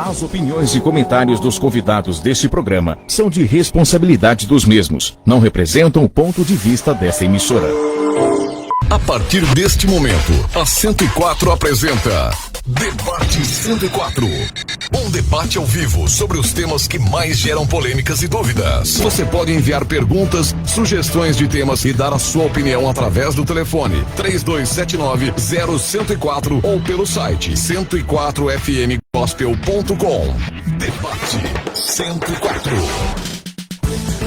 As opiniões e comentários dos convidados deste programa são de responsabilidade dos mesmos. Não representam o ponto de vista desta emissora. A partir deste momento, a 104 apresenta Debate 104. Um debate ao vivo sobre os temas que mais geram polêmicas e dúvidas. Você pode enviar perguntas, sugestões de temas e dar a sua opinião através do telefone 3279-0104 ou pelo site 104fmgospel.com. Debate 104.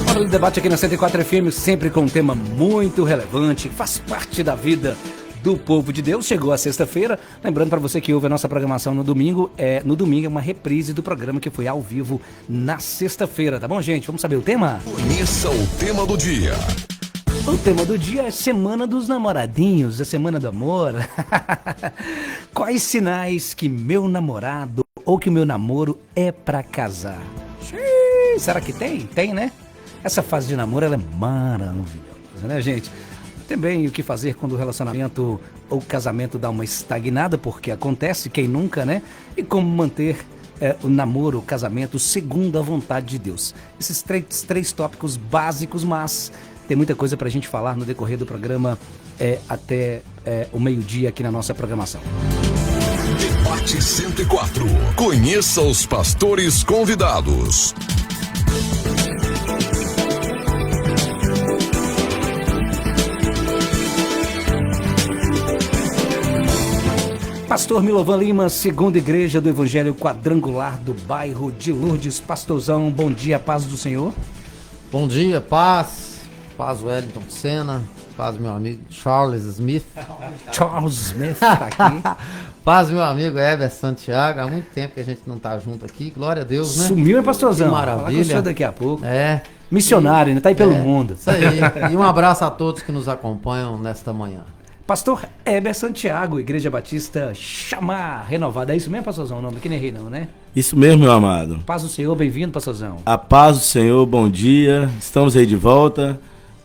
Hora do debate aqui na 104 FM, sempre com um tema muito relevante, faz parte da vida do povo de Deus. Chegou a sexta-feira, lembrando para você que ouve a nossa programação no domingo é uma reprise do programa que foi ao vivo na sexta-feira, tá bom, gente? Vamos saber o tema? Conheça o tema do dia. O tema do dia é Semana dos Namoradinhos, a Semana do Amor. Quais sinais que meu namorado ou que o meu namoro é para casar? Será que tem? Tem, né? Essa fase de namoro, ela é maravilhosa, né, gente? Também o que fazer quando o relacionamento ou casamento dá uma estagnada, porque acontece, quem nunca, né? E como manter o namoro, o casamento, segundo a vontade de Deus. Esses três tópicos básicos, mas tem muita coisa pra gente falar no decorrer do programa até o meio-dia aqui na nossa programação. Debate 104. Conheça os pastores convidados. Pastor Milovan Lima, segunda igreja do Evangelho Quadrangular do bairro de Lourdes. Pastorzão, bom dia, paz do Senhor. Bom dia, paz Wellington Senna, paz meu amigo Charles Smith. Charles Smith tá aqui. Paz meu amigo Heber Santiago, há muito tempo que a gente não tá junto aqui, glória a Deus, né? Sumiu, hein, pastorzão? Que maravilha. Falar com o senhor daqui a pouco. É. Missionário, né? Tá aí pelo mundo. Isso aí. E um abraço a todos que nos acompanham nesta manhã. Pastor Heber Santiago, Igreja Batista Chamar Renovada. É isso mesmo, pastorzão? O nome que nem errei não, né? Isso mesmo, meu amado. Paz do Senhor, bem-vindo, pastorzão. A paz do Senhor, bom dia. Estamos aí de volta.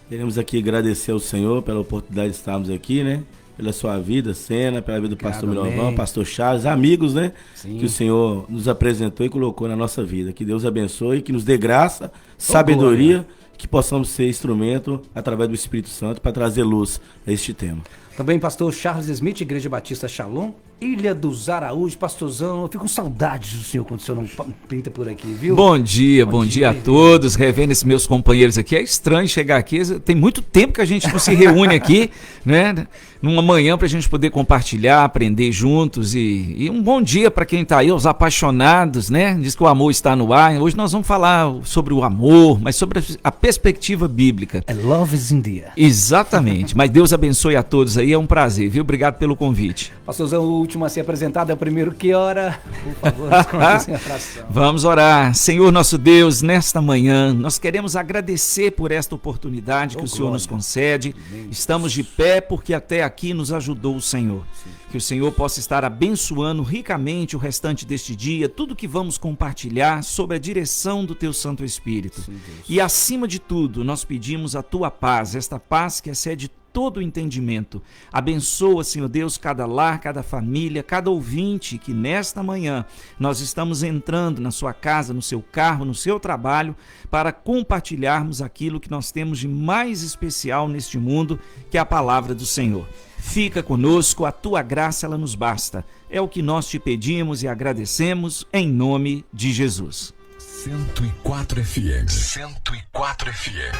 Queremos aqui agradecer ao Senhor pela oportunidade de estarmos aqui, né? Pela sua vida, Senna, pela vida do pastor Milovan, pastor Charles, amigos, né? Sim. Que o Senhor nos apresentou e colocou na nossa vida. Que Deus abençoe, que nos dê graça, sabedoria, que possamos ser instrumento, através do Espírito Santo, para trazer luz a este tema. Também pastor Charles Smith, Igreja Batista Shalom, Ilha dos Araújos. Pastorzão, eu fico com saudades do senhor quando o senhor não pinta por aqui, viu? Bom dia a todos, revendo esses meus companheiros aqui. É estranho chegar aqui, tem muito tempo que a gente não se reúne aqui, né? Numa manhã pra gente poder compartilhar, aprender juntos e um bom dia para quem tá aí, os apaixonados, né? Diz que o amor está no ar. Hoje nós vamos falar sobre o amor, mas sobre a perspectiva bíblica. Love is in the air. Exatamente, mas Deus abençoe a todos aí, é um prazer, viu? Obrigado pelo convite. Pastorzão, o último a ser apresentado é o primeiro que ora. Por favor, responda a oração. Vamos orar. Senhor nosso Deus, nesta manhã, nós queremos agradecer por esta oportunidade que o Senhor nos concede. Estamos de pé porque até aqui nos ajudou o Senhor. Que o Senhor possa estar abençoando ricamente o restante deste dia, tudo que vamos compartilhar sobre a direção do Teu Santo Espírito. Sim, e acima de tudo, nós pedimos a Tua paz, esta paz que excede todo o entendimento. Abençoa, Senhor Deus, cada lar, cada família, cada ouvinte que nesta manhã nós estamos entrando na sua casa, no seu carro, no seu trabalho, para compartilharmos aquilo que nós temos de mais especial neste mundo, que é a palavra do Senhor. Fica conosco, a tua graça ela nos basta. É o que nós te pedimos e agradecemos em nome de Jesus. 104 FM. 104 FM.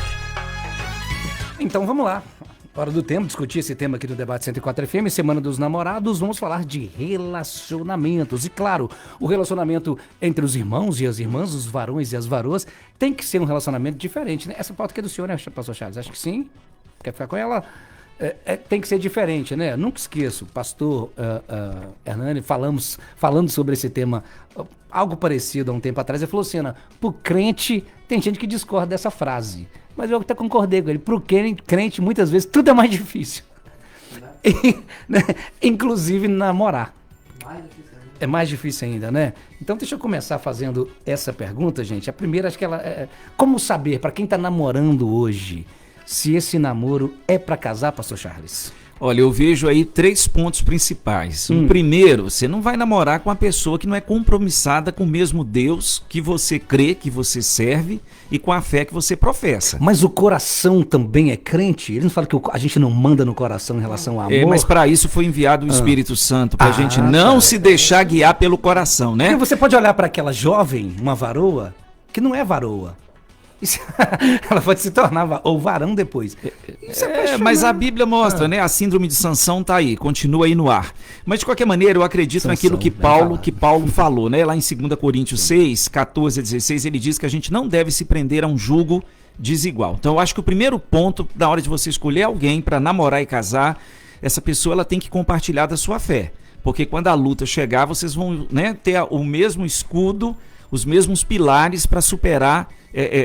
Então vamos lá. Hora do tempo, discutir esse tema aqui do Debate 104 FM, Semana dos Namorados, vamos falar de relacionamentos. E claro, o relacionamento entre os irmãos e as irmãs, os varões e as varoas, tem que ser um relacionamento diferente, né? Essa pauta aqui é do senhor, né, pastor Charles? Acho que sim. Quer ficar com ela? Tem que ser diferente, né? Nunca esqueço, pastor Hernani, falando sobre esse tema, algo parecido há um tempo atrás, ele falou assim, Ana, pro crente, tem gente que discorda dessa frase, mas eu até concordei com ele, pro crente, muitas vezes, tudo é mais difícil. Né? Inclusive namorar. É mais difícil ainda, né? Então deixa eu começar fazendo essa pergunta, gente. A primeira, acho que ela é, como saber, para quem tá namorando hoje, se esse namoro é para casar, pastor Charles? Olha, eu vejo aí 3 pontos principais. O primeiro, você não vai namorar com uma pessoa que não é compromissada com o mesmo Deus que você crê, que você serve e com a fé que você professa. Mas o coração também é crente? Ele não fala que a gente não manda no coração em relação ao amor? Mas para isso foi enviado o Espírito Santo, para a gente não se deixar guiar pelo coração, né? Porque você pode olhar para aquela jovem, uma varoa, que não é varoa. Ela pode se tornar ou varão depois. Mas a Bíblia mostra, né? A síndrome de Sansão tá aí, continua aí no ar. Mas de qualquer maneira, eu acredito naquilo que Paulo falou, né? Lá em 2 Coríntios 6, 14 a 16, ele diz que a gente não deve se prender a um jugo desigual. Então eu acho que o primeiro ponto, na hora de você escolher alguém para namorar e casar, essa pessoa ela tem que compartilhar da sua fé. Porque quando a luta chegar, vocês vão, né, ter o mesmo escudo, os mesmos pilares para superar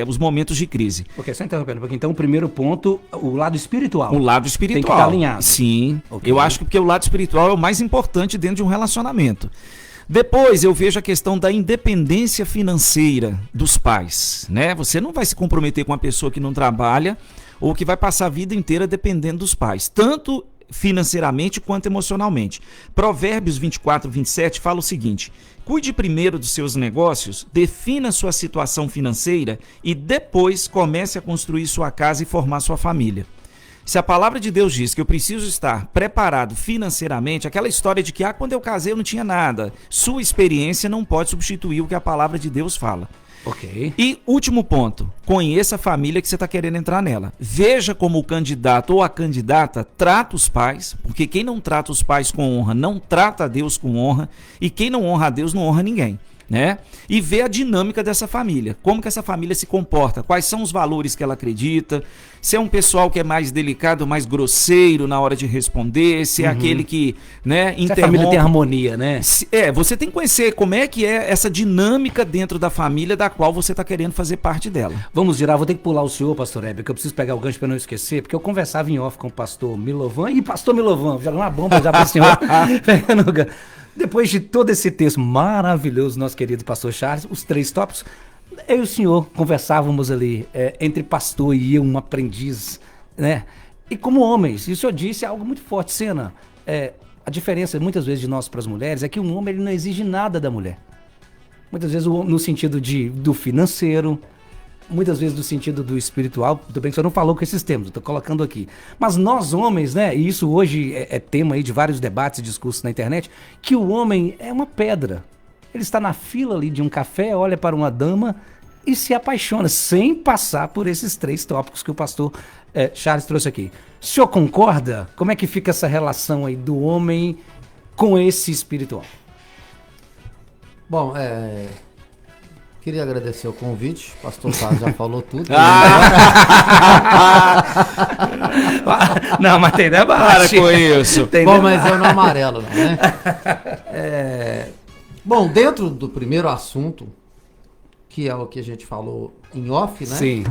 os momentos de crise. Ok, só interrompendo, porque então o primeiro ponto, o lado espiritual. O lado espiritual. Tem que estar alinhado. Sim, Okay. Eu acho que porque o lado espiritual é o mais importante dentro de um relacionamento. Depois eu vejo a questão da independência financeira dos pais, né? Você não vai se comprometer com uma pessoa que não trabalha ou que vai passar a vida inteira dependendo dos pais, tanto financeiramente quanto emocionalmente. Provérbios 24, 27 fala o seguinte: cuide primeiro dos seus negócios, defina sua situação financeira e depois comece a construir sua casa e formar sua família. Se a palavra de Deus diz que eu preciso estar preparado financeiramente, aquela história de que quando eu casei eu não tinha nada, sua experiência não pode substituir o que a palavra de Deus fala. Ok. E último ponto, conheça a família que você está querendo entrar nela. Veja como o candidato ou a candidata trata os pais, porque quem não trata os pais com honra não trata a Deus com honra, e quem não honra a Deus não honra ninguém, né? E ver a dinâmica dessa família, como que essa família se comporta, quais são os valores que ela acredita, se é um pessoal que é mais delicado, mais grosseiro na hora de responder, se é aquele que, né, interrompe. Se a família tem harmonia, né? Você tem que conhecer como é que é essa dinâmica dentro da família da qual você está querendo fazer parte dela. Vamos girar, vou ter que pular o senhor, pastor Hebe, que eu preciso pegar o gancho para não esquecer, porque eu conversava em off com o pastor Milovan, e pastor Milovan, jogar uma bomba já para o senhor. Pegando o gancho. Depois de todo esse texto maravilhoso, nosso querido pastor Charles, os 3 tópicos, eu e o senhor conversávamos ali, entre pastor e eu, um aprendiz, né? E como homens, e o senhor disse algo muito forte, Sena, a diferença muitas vezes de nós para as mulheres é que um homem ele não exige nada da mulher. Muitas vezes no sentido do financeiro, muitas vezes no sentido do espiritual. Tudo bem que o senhor não falou com esses termos, eu estou colocando aqui. Mas nós homens, né, e isso hoje é tema aí de vários debates e discursos na internet, que o homem é uma pedra. Ele está na fila ali de um café, olha para uma dama e se apaixona, sem passar por esses 3 tópicos que o pastor Charles trouxe aqui. O senhor concorda? Como é que fica essa relação aí do homem com esse espiritual? Bom, queria agradecer o convite, o pastor Charles já falou tudo. Não, mas tem debate. Para com isso. Bom, mas eu não amarelo, não, né? Bom, dentro do primeiro assunto, que é o que a gente falou em off, né? Sim.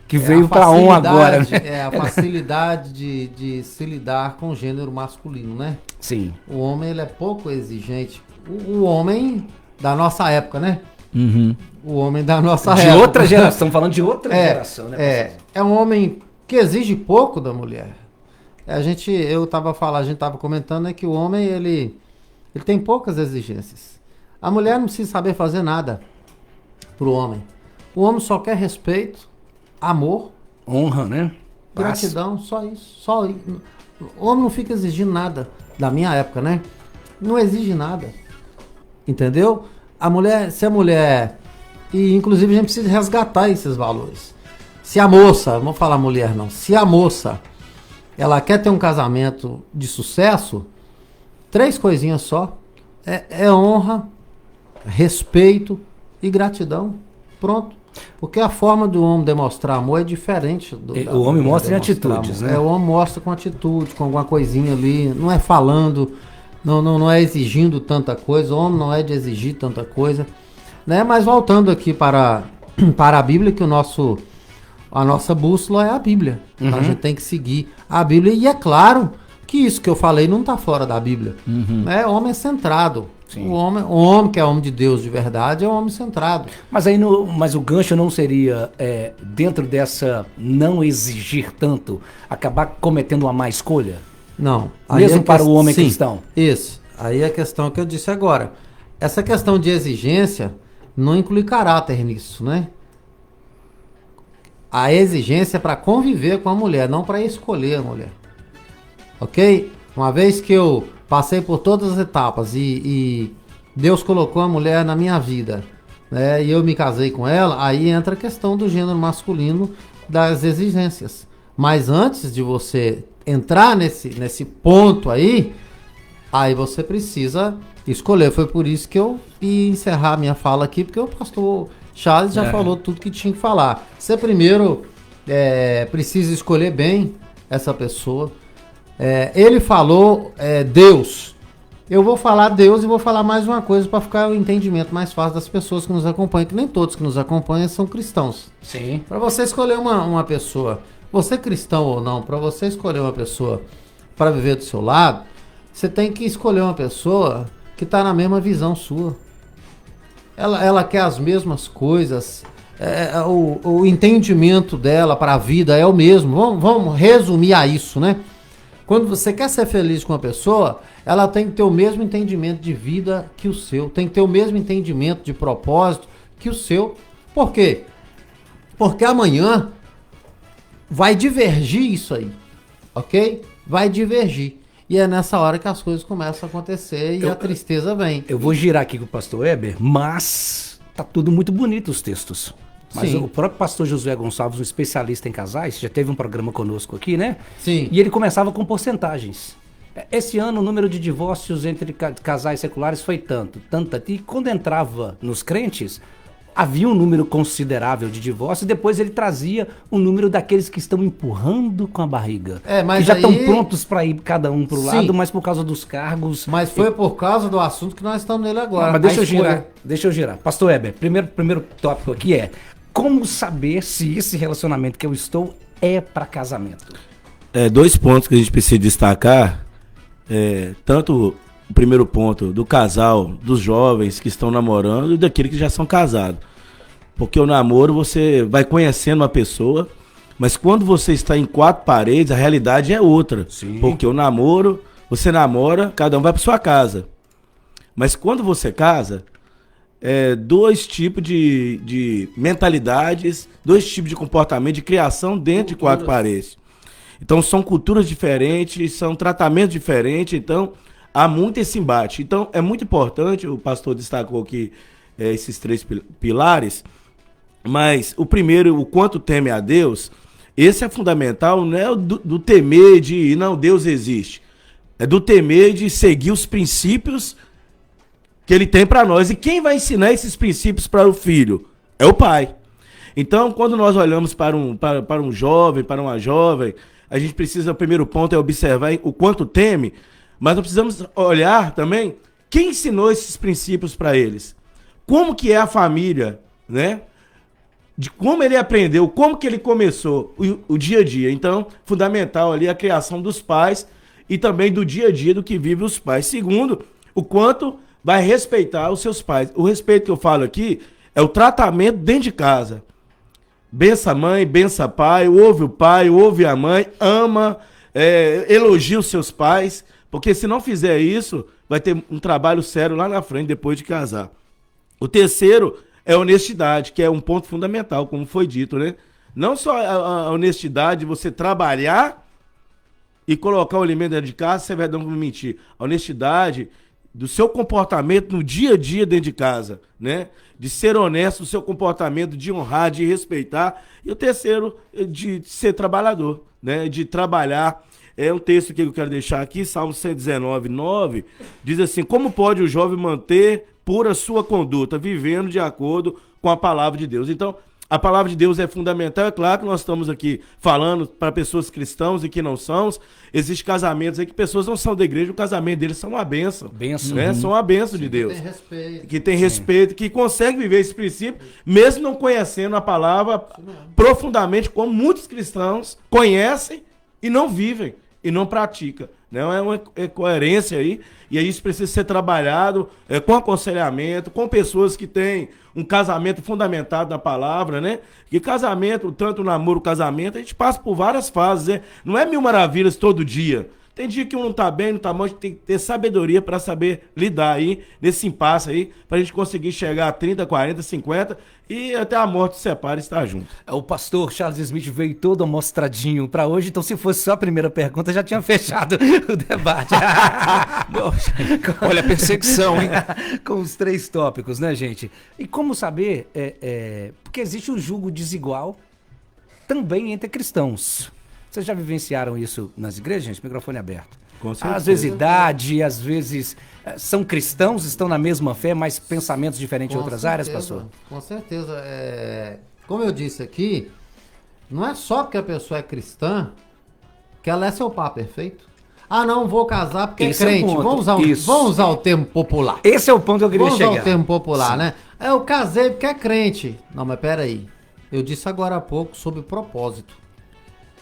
Que veio para agora. Né? A facilidade de se lidar com o gênero masculino, né? Sim. O homem, ele é pouco exigente. O homem da nossa época, né? Uhum. O homem da nossa De época. outra geração, falando de outra geração, né? É um homem que exige pouco da mulher. A gente tava comentando que o homem, ele tem poucas exigências. A mulher não precisa saber fazer nada pro homem. O homem só quer respeito, amor, honra, né? gratidão, só isso. Só isso. O homem não fica exigindo nada. Da minha época, né? Não exige nada. Entendeu? Se a mulher... E inclusive a gente precisa resgatar esses valores. Se a moça, não vou falar mulher não, se a moça, ela quer ter um casamento de sucesso, 3 coisinhas só. É honra, respeito e gratidão. Pronto. Porque a forma do homem demonstrar amor é diferente. O homem mostra em atitudes, amor, né? O homem mostra com atitude, com alguma coisinha ali. Não é falando, não é exigindo tanta coisa. O homem não é de exigir tanta coisa. Né? Mas voltando aqui para a Bíblia, que a nossa bússola é a Bíblia. Uhum. Então a gente tem que seguir a Bíblia. E é claro que isso que eu falei não está fora da Bíblia. Uhum. O homem é centrado. O homem que é homem de Deus de verdade é um homem centrado. Mas aí mas o gancho não seria, dentro dessa não exigir tanto, acabar cometendo uma má escolha? Não. Mesmo a para o homem sim, cristão. Isso. Aí é a questão que eu disse agora. Essa questão de exigência não inclui caráter nisso, né? A exigência é para conviver com a mulher, não para escolher a mulher. Ok? Uma vez que eu passei por todas as etapas e Deus colocou a mulher na minha vida, né, e eu me casei com ela, aí entra a questão do gênero masculino das exigências. Mas antes de você entrar nesse ponto aí você precisa escolher. Foi por isso que eu ia encerrar minha fala aqui, porque o pastor Charles já falou tudo que tinha que falar. Você primeiro precisa escolher bem essa pessoa. Ele falou Deus. Eu vou falar Deus e vou falar mais uma coisa para ficar o entendimento mais fácil das pessoas que nos acompanham, que nem todos que nos acompanham são cristãos. Sim. Para você escolher uma pessoa, você cristão ou não, para você escolher uma pessoa para viver do seu lado, você tem que escolher uma pessoa que está na mesma visão sua. Ela quer as mesmas coisas, o entendimento dela para a vida é o mesmo. Vamos resumir a isso, né? Quando você quer ser feliz com uma pessoa, ela tem que ter o mesmo entendimento de vida que o seu, tem que ter o mesmo entendimento de propósito que o seu. Por quê? Porque amanhã vai divergir isso aí, ok? Vai divergir. E é nessa hora que as coisas começam a acontecer e a tristeza vem. Eu vou girar aqui com o pastor Weber, mas tá tudo muito bonito os textos. Mas Sim. o próprio pastor Josué Gonçalves, um especialista em casais, já teve um programa conosco aqui, né? Sim. E ele começava com porcentagens. Esse ano o número de divórcios entre casais seculares foi tanto. E quando entrava nos crentes, havia um número considerável de divórcios e depois ele trazia o número daqueles que estão empurrando com a barriga. Mas que já estão aí- prontos para ir cada um para o Sim. lado, mas por causa dos cargos. Mas foi por causa do assunto que nós estamos nele agora. Mas deixa A eu girar, escolha. deixa eu girar. Pastor Weber, primeiro tópico aqui é como saber se esse relacionamento que eu estou é para casamento. Dois pontos que a gente precisa destacar. Tanto o primeiro ponto do casal, dos jovens que estão namorando e daqueles que já são casados. Porque o namoro, você vai conhecendo uma pessoa, mas quando você está em quatro paredes, a realidade é outra. Sim. Porque o namoro, você namora, cada um vai para sua casa. Mas quando você casa, dois tipos de mentalidades, dois tipos de comportamento, de criação dentro de quatro paredes. Então são culturas diferentes, são tratamentos diferentes, então há muito esse embate. Então é muito importante, o pastor destacou aqui esses três pilares, mas o primeiro, o quanto teme a Deus, esse é fundamental, não é o do temer de não, Deus existe. É do temer de seguir os princípios que ele tem para nós. E quem vai ensinar esses princípios para o filho? É o pai. Então, quando nós olhamos para um jovem, para uma jovem, a gente precisa, o primeiro ponto é observar o quanto teme, mas nós precisamos olhar também quem ensinou esses princípios para eles. Como que é a família, né? De como ele aprendeu, como que ele começou o dia a dia. Então, fundamental ali a criação dos pais e também do dia a dia do que vivem os pais. Segundo, o quanto vai respeitar os seus pais. O respeito que eu falo aqui é o tratamento dentro de casa. Bença a mãe, bença pai, ouve a mãe, ama, elogia os seus pais, porque se não fizer isso, vai ter um trabalho sério lá na frente depois de casar. O terceiro é a honestidade, que é um ponto fundamental, como foi dito, né? Não só a honestidade de você trabalhar e colocar o alimento dentro de casa, você vai não mentir. A honestidade do seu comportamento no dia a dia dentro de casa, né? De ser honesto no seu comportamento, de honrar, de respeitar. E o terceiro, de ser trabalhador, né? De trabalhar. É um texto que eu quero deixar aqui, Salmo 119, 9, diz assim: como pode o jovem manter pura sua conduta, vivendo de acordo com a palavra de Deus? Então, a palavra de Deus é fundamental. É claro que nós estamos aqui falando para pessoas cristãs e que não são. Existem casamentos aí que pessoas não são da igreja, o casamento deles são uma bênção. Né? São uma bênção de Deus. Tem respeito. Que tem respeito, que consegue viver esse princípio, mesmo não conhecendo a palavra profundamente, como muitos cristãos conhecem e não vivem, e não praticam. Né? É uma coerência aí, e aí isso precisa ser trabalhado com aconselhamento, com pessoas que têm um casamento fundamentado na palavra, né? Que casamento, tanto o namoro, o casamento, a gente passa por várias fases, né? Não é mil maravilhas todo dia. Tem dia que um não tá bem, não tá mal, a gente tem que ter sabedoria para saber lidar aí, nesse impasse aí, pra gente conseguir chegar a 30, 40, 50 e até a morte se separe e estar junto. O pastor Charles Smith veio todo amostradinho para hoje, então se fosse só a primeira pergunta, já tinha fechado o debate. Olha a perseguição, hein? Com os 3 tópicos, né, gente? E como saber, porque existe um julgo desigual também entre cristãos. Vocês já vivenciaram isso nas igrejas, gente? Microfone aberto. Com certeza. Às vezes idade, às vezes são cristãos, estão na mesma fé, mas pensamentos diferentes em outras áreas, pastor? Com certeza. Como eu disse aqui, não é só porque a pessoa é cristã que ela é seu par perfeito. Ah, não, vou casar porque Esse é é o crente. ponto. Vamos usar o termo popular. Esse é o ponto que eu queria Vamos chegar. usar o termo popular, Sim. né? Eu casei porque é crente. Não, mas peraí. Eu disse agora há pouco sobre propósito.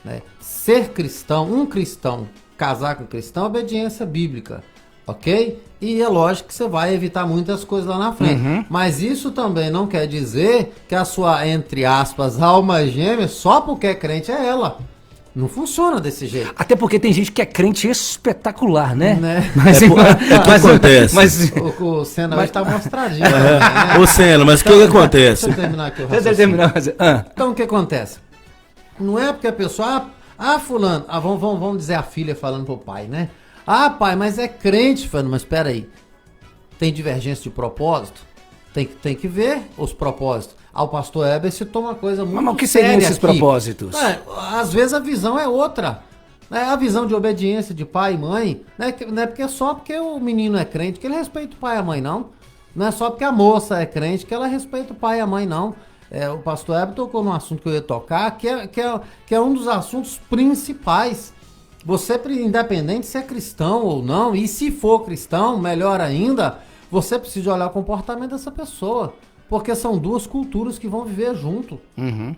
Né? Ser cristão, um cristão, casar com cristão, é obediência bíblica. Ok? E é lógico que você vai evitar muitas coisas lá na frente. Mas isso também não quer dizer que a sua, entre aspas, alma gêmea, só porque é crente é ela. Não funciona desse jeito. Até porque tem gente que é crente espetacular, né? Mas, que acontece? Mas, o Senna hoje tá mostradinho. Ô, Senna, mas o que acontece? Deixa eu terminar aqui o Deixa eu raciocínio. terminar, mas- Então o que acontece? Não é porque a pessoa, fulano, vamos dizer a filha falando pro pai, né? Ah, pai, mas é crente, falando, mas espera aí. Tem divergência de propósito? Tem que ver os propósitos. O pastor Heber citou uma coisa muito Mas o que seriam séria esses aqui. propósitos? Às vezes a visão é outra. Né? A visão de obediência de pai e mãe, né? Não é porque só porque o menino é crente que ele respeita o pai e a mãe, não. Não é só porque a moça é crente que ela respeita o pai e a mãe, não. O pastor Heber tocou num assunto que eu ia tocar, que é um dos assuntos principais. Você, independente se é cristão ou não, e se for cristão, melhor ainda, você precisa olhar o comportamento dessa pessoa. Porque são 2 culturas que vão viver junto.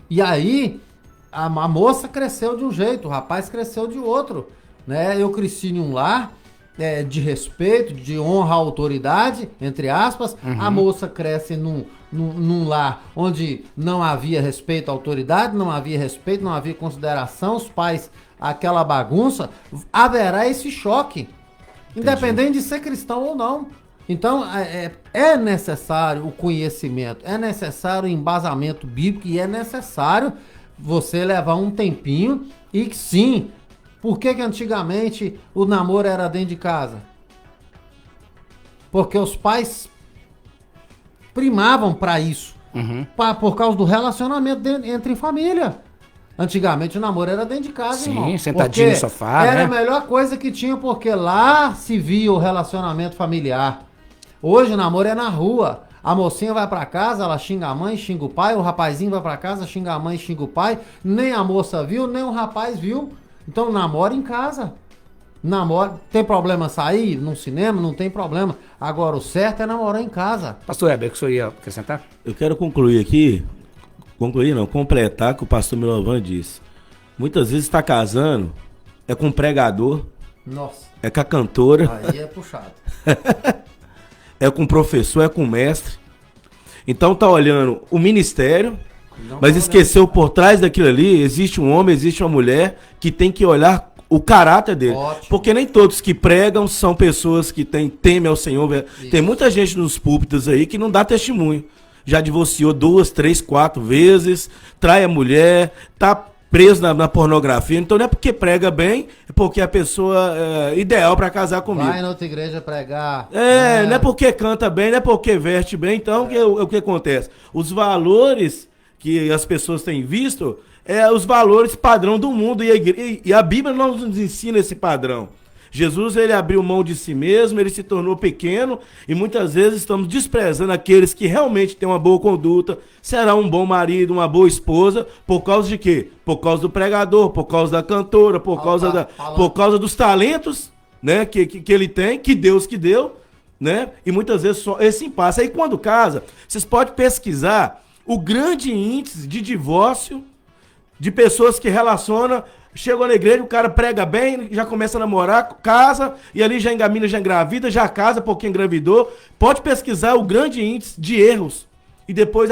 E aí, a moça cresceu de um jeito, o rapaz cresceu de outro. Né? Eu cresci em um lar de respeito, de honra à autoridade, entre aspas. A moça cresce num lar onde não havia respeito à autoridade, não havia respeito, não havia consideração, os pais, aquela bagunça. Haverá esse choque, independente de ser cristão ou não. Então, é necessário o conhecimento, é necessário o embasamento bíblico e é necessário você levar um tempinho e que sim, por que antigamente o namoro era dentro de casa? Porque os pais primavam para isso, por causa do relacionamento entre família. Antigamente o namoro era dentro de casa, Sim, irmão. sentadinho Porque no sofá, era né? a melhor coisa que tinha, porque lá se via o relacionamento familiar. Hoje o namoro é na rua. A mocinha vai pra casa, ela xinga a mãe, xinga o pai. O rapazinho vai pra casa, xinga a mãe, xinga o pai. Nem a moça viu, nem o rapaz viu. Então namora em casa. Namora. Tem problema sair no cinema? Não tem problema. Agora o certo é namorar em casa. Pastor Heber, que o senhor ia acrescentar? Eu quero concluir aqui, completar o que o pastor Milovan disse. Muitas vezes está casando, é com pregador, Nossa, é com a cantora, aí é puxado. é com professor, é com mestre. Então tá olhando o ministério, mas esqueceu por trás daquilo ali, existe um homem, existe uma mulher que tem que olhar o caráter dele. Ótimo. Porque nem todos que pregam são pessoas que temem ao Senhor. Tem muita gente nos púlpitos aí que não dá testemunho. Já divorciou 2, 3, 4 vezes, trai a mulher, tá preso na pornografia. Então não é porque prega bem, é porque a pessoa é ideal para casar comigo. Vai na outra igreja pregar. Não é porque canta bem, não é porque veste bem. Então o que acontece? Os valores que as pessoas têm visto os valores padrão do mundo e a Bíblia não nos ensina esse padrão. Jesus, ele abriu mão de si mesmo, ele se tornou pequeno e muitas vezes estamos desprezando aqueles que realmente têm uma boa conduta, será um bom marido, uma boa esposa, por causa de quê? Por causa do pregador, por causa da cantora, por causa dos talentos, né, que ele tem, que Deus que deu, né? E muitas vezes só esse impasse. Aí quando casa, vocês podem pesquisar o grande índice de divórcio de pessoas que relacionam. Chegou na igreja, o cara prega bem, já começa a namorar, casa, e ali já engamina, já engravida, já casa porque engravidou. Pode pesquisar o grande índice de erros e depois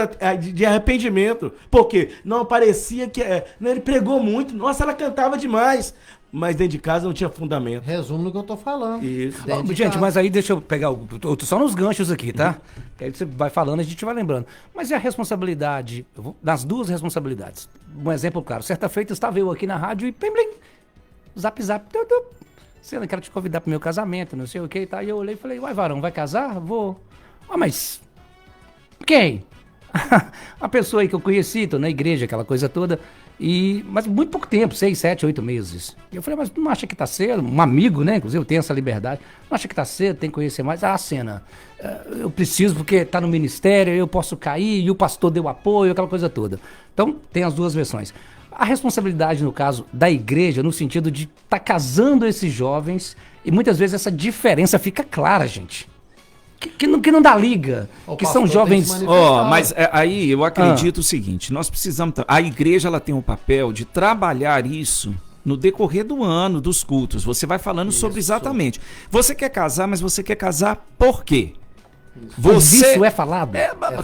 de arrependimento. Por quê? Não, parecia que ele pregou muito. Nossa, ela cantava demais. mas dentro de casa não tinha fundamento. Resumo no que eu tô falando. Isso. Dentro de Gente, casa. mas aí deixa eu pegar eu tô só nos ganchos aqui, tá? Que aí você vai falando e a gente vai lembrando. Mas e a responsabilidade, das duas responsabilidades? Um exemplo claro, certa feita estava eu aqui na rádio e plim, plim, zap, Cena, quero te convidar pro meu casamento, não sei o que e tal. E eu olhei e falei, uai, varão, vai casar? Vou. Ah, mas quem? A pessoa aí que eu conheci, tô na igreja, aquela coisa toda. Mas muito pouco tempo, 6, 7, 8 meses. E eu falei, mas não acha que tá cedo? Um amigo, né? Inclusive eu tenho essa liberdade. Não acha que tá cedo, tem que conhecer mais? Ah, Cena, eu preciso porque tá no ministério, eu posso cair, e o pastor deu apoio, aquela coisa toda. Então, tem as duas versões. A responsabilidade, no caso, da igreja, no sentido de tá casando esses jovens, e muitas vezes essa diferença fica clara, gente. Que não dá liga, O que são pastor jovens... tem que se manifestar. Mas aí eu acredito o seguinte, nós precisamos... A igreja ela tem o papel de trabalhar isso no decorrer do ano, dos cultos. Você vai falando sobre exatamente. Você quer casar, mas você quer casar por quê? Mas isso é falado?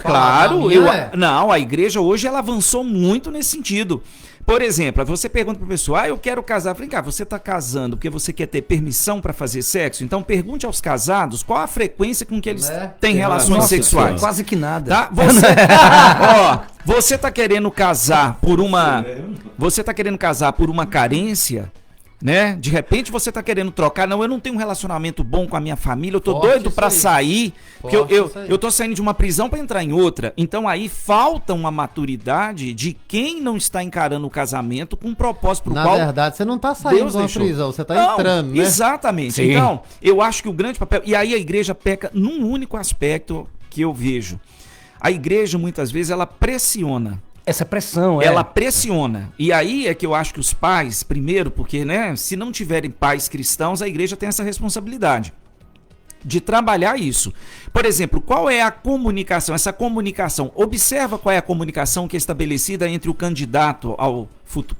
Claro, falado, não, a igreja hoje ela avançou muito nesse sentido. Por exemplo, você pergunta para a pessoa, eu quero casar. Falei, cara, você está casando porque você quer ter permissão para fazer sexo? Então pergunte aos casados qual a frequência com que eles têm relações sexuais. Quase que nada. Tá? Você está querendo casar por uma... Você está querendo casar por uma carência... Né? De repente você tá querendo trocar, não, eu não tenho um relacionamento bom com a minha família, eu tô doido pra sair, porque eu tô saindo de uma prisão pra entrar em outra. Então aí falta uma maturidade de quem não está encarando o casamento com um propósito pro qual... Na verdade, você não tá saindo Deus de uma deixou. prisão, você tá Não, entrando, né? Exatamente. Sim. Então, eu acho que o grande papel... E aí a igreja peca num único aspecto que eu vejo. A igreja, muitas vezes, ela pressiona. Essa pressão, Ela pressiona. E aí é que eu acho que os pais, primeiro, porque, né, se não tiverem pais cristãos, a igreja tem essa responsabilidade de trabalhar isso. Por exemplo, qual é a comunicação? Essa comunicação, observa qual é a comunicação que é estabelecida entre o candidato ao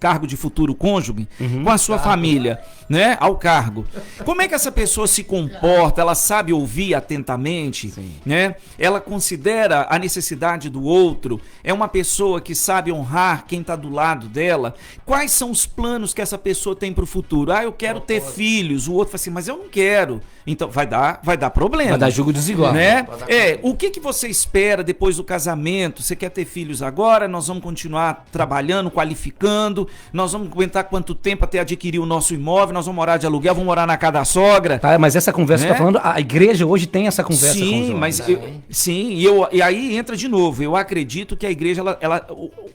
cargo de futuro cônjuge com a sua família, né, ao cargo. Como é que essa pessoa se comporta? Ela sabe ouvir atentamente, né? Ela considera a necessidade do outro? É uma pessoa que sabe honrar quem está do lado dela? Quais são os planos que essa pessoa tem para o futuro? Eu quero ter filhos. O outro fala assim, mas eu não quero. Então vai dar problema. Vai dar jogo desigual. Né? O que você espera depois do casamento? Você quer ter filhos agora? Nós vamos continuar trabalhando, qualificando. Nós vamos aguentar quanto tempo até adquirir o nosso imóvel? Nós vamos morar de aluguel, vamos morar na casa da sogra. Tá, mas essa conversa Né? que eu tô falando, a igreja hoje tem essa conversa com os Sim, jovens. mas e aí entra de novo. Eu acredito que a igreja,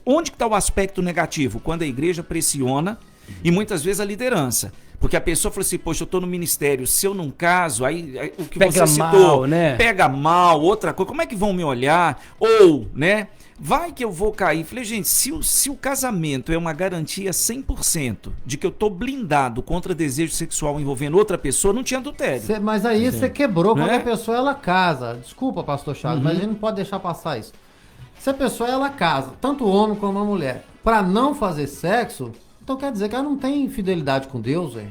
onde que está o aspecto negativo? Quando a igreja pressiona e muitas vezes a liderança. Porque a pessoa falou assim, poxa, eu tô no ministério, se eu não caso, aí o que Pega você mal, citou, né? Pega mal, outra coisa, como é que vão me olhar? Ou, né, vai que eu vou cair. Falei, gente, se o casamento é uma garantia 100% de que eu tô blindado contra desejo sexual envolvendo outra pessoa, não tinha adultério. Mas aí você quebrou quando Né? a pessoa ela casa. Desculpa, pastor Charles, mas a gente não pode deixar passar isso. Se a pessoa ela casa, tanto o homem como a mulher, pra não fazer sexo, então quer dizer que ela não tem fidelidade com Deus, velho.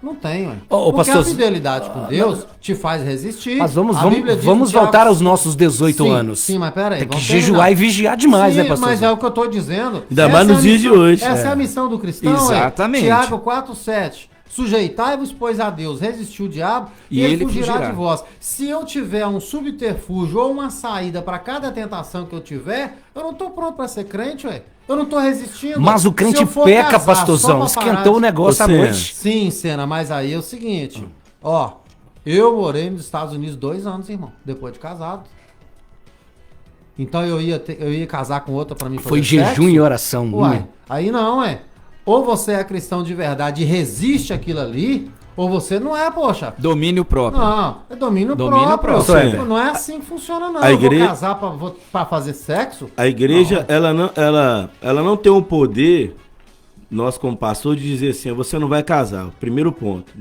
Não tem, velho. Ô, Porque pastor, a fidelidade com Deus te faz resistir. Mas A Bíblia diz vamos no Tiago- voltar aos nossos 18 anos. Sim, mas peraí. Tem que vamos jejuar terminar. e vigiar demais, Sim, né, pastor? mas é o que eu tô dizendo. Ainda mais Essa nos é a dias de missão- hoje. Essa é a missão do cristão, Exatamente. Tiago 4,7. Sujeitai-vos, pois, a Deus, resistiu o diabo e ele fugirá de vós. Se eu tiver um subterfúgio ou uma saída para cada tentação que eu tiver, eu não tô pronto para ser crente, ué. Eu não tô resistindo. Mas o Se crente eu for peca, casar pastorzão. só pra parar Esquentou o de- negócio à Ô, noite. Sim, Senna, mas aí é o seguinte, ó, eu morei nos Estados Unidos 2 anos, irmão, depois de casado. Então eu ia casar com outra pra mim fazer Foi jejum sexo? e oração. Uai, aí não, é. Ou você é cristão de verdade e resiste àquilo ali, ou você não é, poxa. Domínio próprio. Não, é domínio Domínio próprio. próprio. Não é assim que funciona, não. A Eu vou igreja- casar pra fazer sexo? A igreja, ela não tem o poder, nós como pastor, de dizer assim, você não vai casar. Primeiro ponto.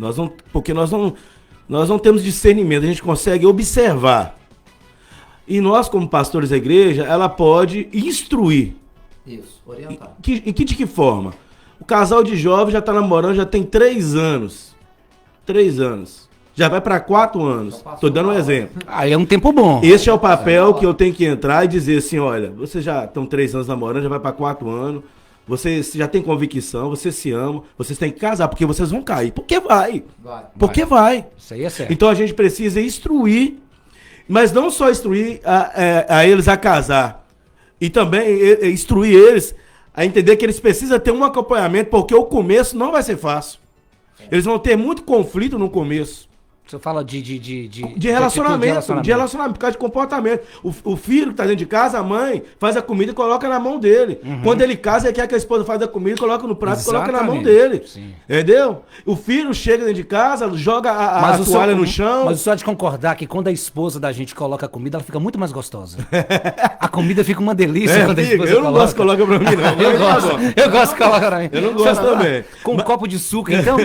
Porque nós não temos discernimento, a gente consegue observar. E nós, como pastores da igreja, ela pode instruir. Isso, orientar. De que forma? O casal de jovens já tá namorando, já tem 3 anos. 3 anos. Já vai para 4 anos. Tô dando um exemplo. Aí é um tempo bom. Esse é o papel que eu tenho que entrar e dizer assim, olha, vocês já estão 3 anos namorando, já vai para 4 anos, vocês já têm convicção, vocês se amam, vocês têm que casar, porque vocês vão cair. Porque vai. Porque vai. Isso aí é certo. Então a gente precisa instruir, mas não só instruir a eles a casar, e também instruir eles a entender que eles precisam ter um acompanhamento, porque o começo não vai ser fácil. Eles vão ter muito conflito no começo. Você fala de relacionamento, por causa de comportamento. O filho que tá dentro de casa, a mãe, faz a comida e coloca na mão dele. Quando ele casa, ele quer que a esposa faça a comida, coloca no prato e coloca na mão dele. Sim. Entendeu? O filho chega dentro de casa, joga a toalha no chão. Mas só de concordar que quando a esposa da gente coloca a comida, ela fica muito mais gostosa. A comida fica uma delícia quando a esposa eu não gosto que coloca pra mim, não. Eu gosto que coloca pra mim. Eu não gosto também. Com um copo de suco, então...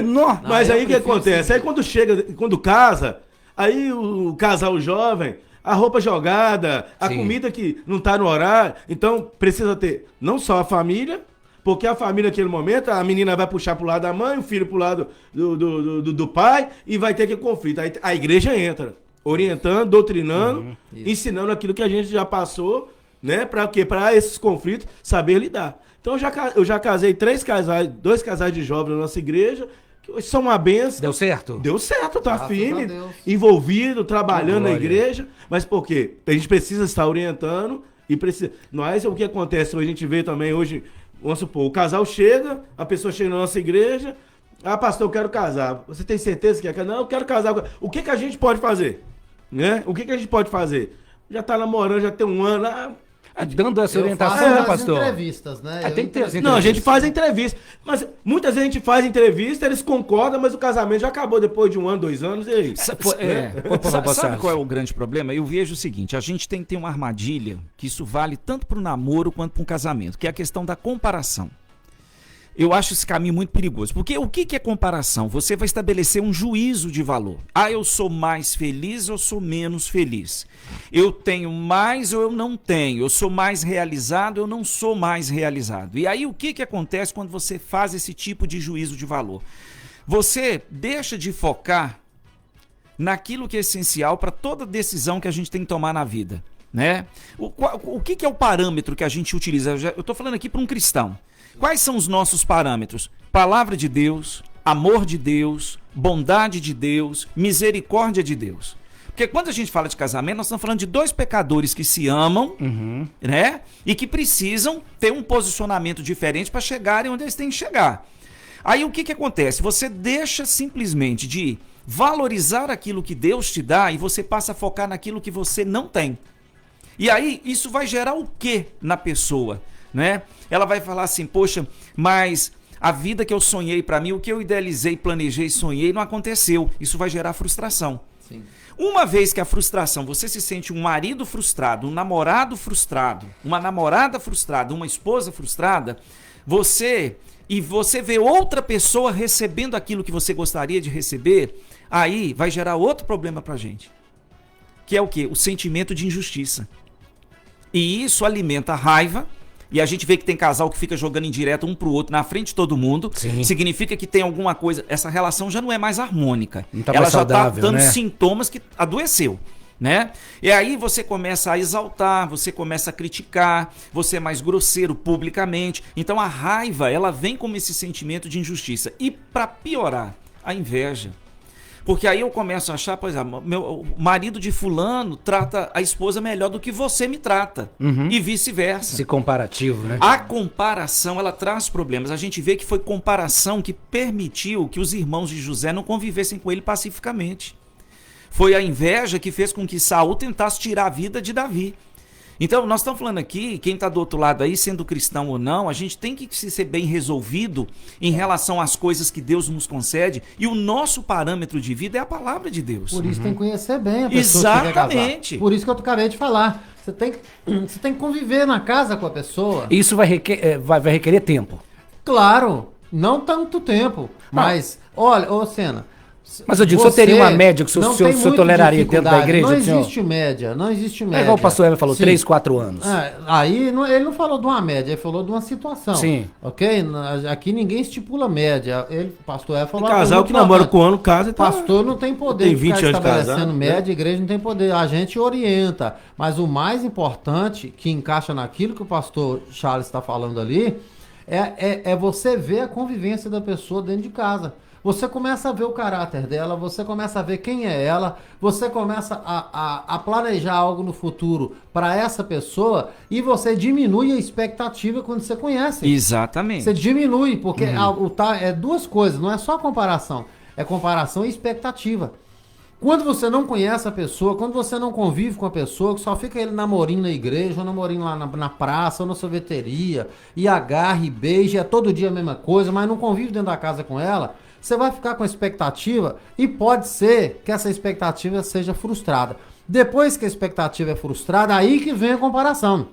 Mas aí o que acontece? Aí quando casa, aí o casal jovem, a roupa jogada, a comida que não tá no horário, então precisa ter não só a família, porque a família naquele momento, a menina vai puxar pro lado da mãe, o filho pro lado do pai, e vai ter aquele conflito. Aí a igreja entra, orientando, doutrinando, ensinando aquilo que a gente já passou, né, para quê? Para esses conflitos saber lidar. Então eu já casei 2 casais de jovens na nossa igreja, são uma benção. Deu certo? Deu certo, tá firme, envolvido, trabalhando na igreja. Mas por quê? A gente precisa estar orientando e precisa. Nós, o que acontece, a gente vê também hoje, vamos supor, o casal chega, a pessoa chega na nossa igreja, pastor, eu quero casar. Você tem certeza que quer? Não, eu quero casar. O que a gente pode fazer? Né? O que a gente pode fazer? Já tá namorando, já tem um ano, dando essa orientação, né, pastor? Entrevistas, né? Tem que ter as entrevistas. Não, a gente faz entrevista. Mas muitas vezes a gente faz entrevista, eles concordam, mas o casamento já acabou depois de 1 ano, 2 anos. E aí? Sabe qual é o grande problema? Eu vejo o seguinte: a gente tem que ter uma armadilha, que isso vale tanto para o namoro quanto para um casamento, que é a questão da comparação. Eu acho esse caminho muito perigoso. Porque o que é comparação? Você vai estabelecer um juízo de valor. Eu sou mais feliz ou sou menos feliz? Eu tenho mais ou eu não tenho? Eu sou mais realizado ou eu não sou mais realizado? E aí o que acontece quando você faz esse tipo de juízo de valor? Você deixa de focar naquilo que é essencial para toda decisão que a gente tem que tomar na vida, né? O que é o parâmetro que a gente utiliza? Eu estou falando aqui para um cristão. Quais são os nossos parâmetros? Palavra de Deus, amor de Deus, bondade de Deus, misericórdia de Deus. Porque quando a gente fala de casamento, nós estamos falando de 2 pecadores que se amam, né? E que precisam ter um posicionamento diferente para chegarem onde eles têm que chegar. Aí o que acontece? Você deixa simplesmente de valorizar aquilo que Deus te dá e você passa a focar naquilo que você não tem. E aí isso vai gerar o quê na pessoa? Né? Ela vai falar assim: poxa, mas a vida que eu sonhei para mim, o que eu idealizei, planejei, sonhei, não aconteceu. Isso vai gerar frustração. Sim. Uma vez que a frustração, você se sente um marido frustrado, um namorado frustrado, uma namorada frustrada, uma esposa frustrada, você vê outra pessoa recebendo aquilo que você gostaria de receber, aí vai gerar outro problema pra gente. Que é o quê? O sentimento de injustiça. E isso alimenta a raiva. E a gente vê que tem casal que fica jogando indireta um pro outro na frente de todo mundo. Sim. Significa que tem alguma coisa. Essa relação já não é mais harmônica. Não tá Ela mais já saudável, tá dando né? sintomas que adoeceu, né? E aí você começa a exaltar, você começa a criticar, você é mais grosseiro publicamente. Então a raiva, ela vem como esse sentimento de injustiça. E para piorar, a inveja. Porque aí eu começo a achar, por exemplo, meu marido de fulano trata a esposa melhor do que você me trata. E vice-versa. Esse comparativo, né? A comparação, ela traz problemas. A gente vê que foi comparação que permitiu que os irmãos de José não convivessem com ele pacificamente. Foi a inveja que fez com que Saul tentasse tirar a vida de Davi. Então, nós estamos falando aqui, quem está do outro lado aí, sendo cristão ou não, a gente tem que ser bem resolvido em relação às coisas que Deus nos concede, e o nosso parâmetro de vida é a palavra de Deus. Por isso tem que conhecer bem a pessoa. Exatamente. Por isso que eu acabei de falar. Você tem que conviver na casa com a pessoa. Isso vai requerer tempo. Claro, não tanto tempo, mas, olha, ô Sena... Mas eu digo, se eu teria uma média que o senhor toleraria dentro da igreja? Não existe média, não existe média. É igual o pastor Eva falou, 3, 4 anos. Aí ele não falou de uma média, ele falou de uma situação. Sim. Ok? Aqui ninguém estipula média. O pastor Eva falou... Casal que namora com um ano, casa e tá... Pastor não tem poder tem 20 de ficar anos estabelecendo casado, média, a igreja não tem poder. A gente orienta. Mas o mais importante, que encaixa naquilo que o pastor Charles está falando ali, É você ver a convivência da pessoa dentro de casa. Você começa a ver o caráter dela, você começa a ver quem é ela, você começa a planejar algo no futuro para essa pessoa e você diminui a expectativa quando você conhece. Exatamente. Você diminui, porque é duas coisas, não é só comparação, é comparação e expectativa. Quando você não conhece a pessoa, quando você não convive com a pessoa, que só fica ele namorinho na igreja, ou namorinho lá na praça, ou na sorveteria, e agarra e beija, é todo dia a mesma coisa, mas não convive dentro da casa com ela, você vai ficar com a expectativa e pode ser que essa expectativa seja frustrada. Depois que a expectativa é frustrada, aí que vem a comparação.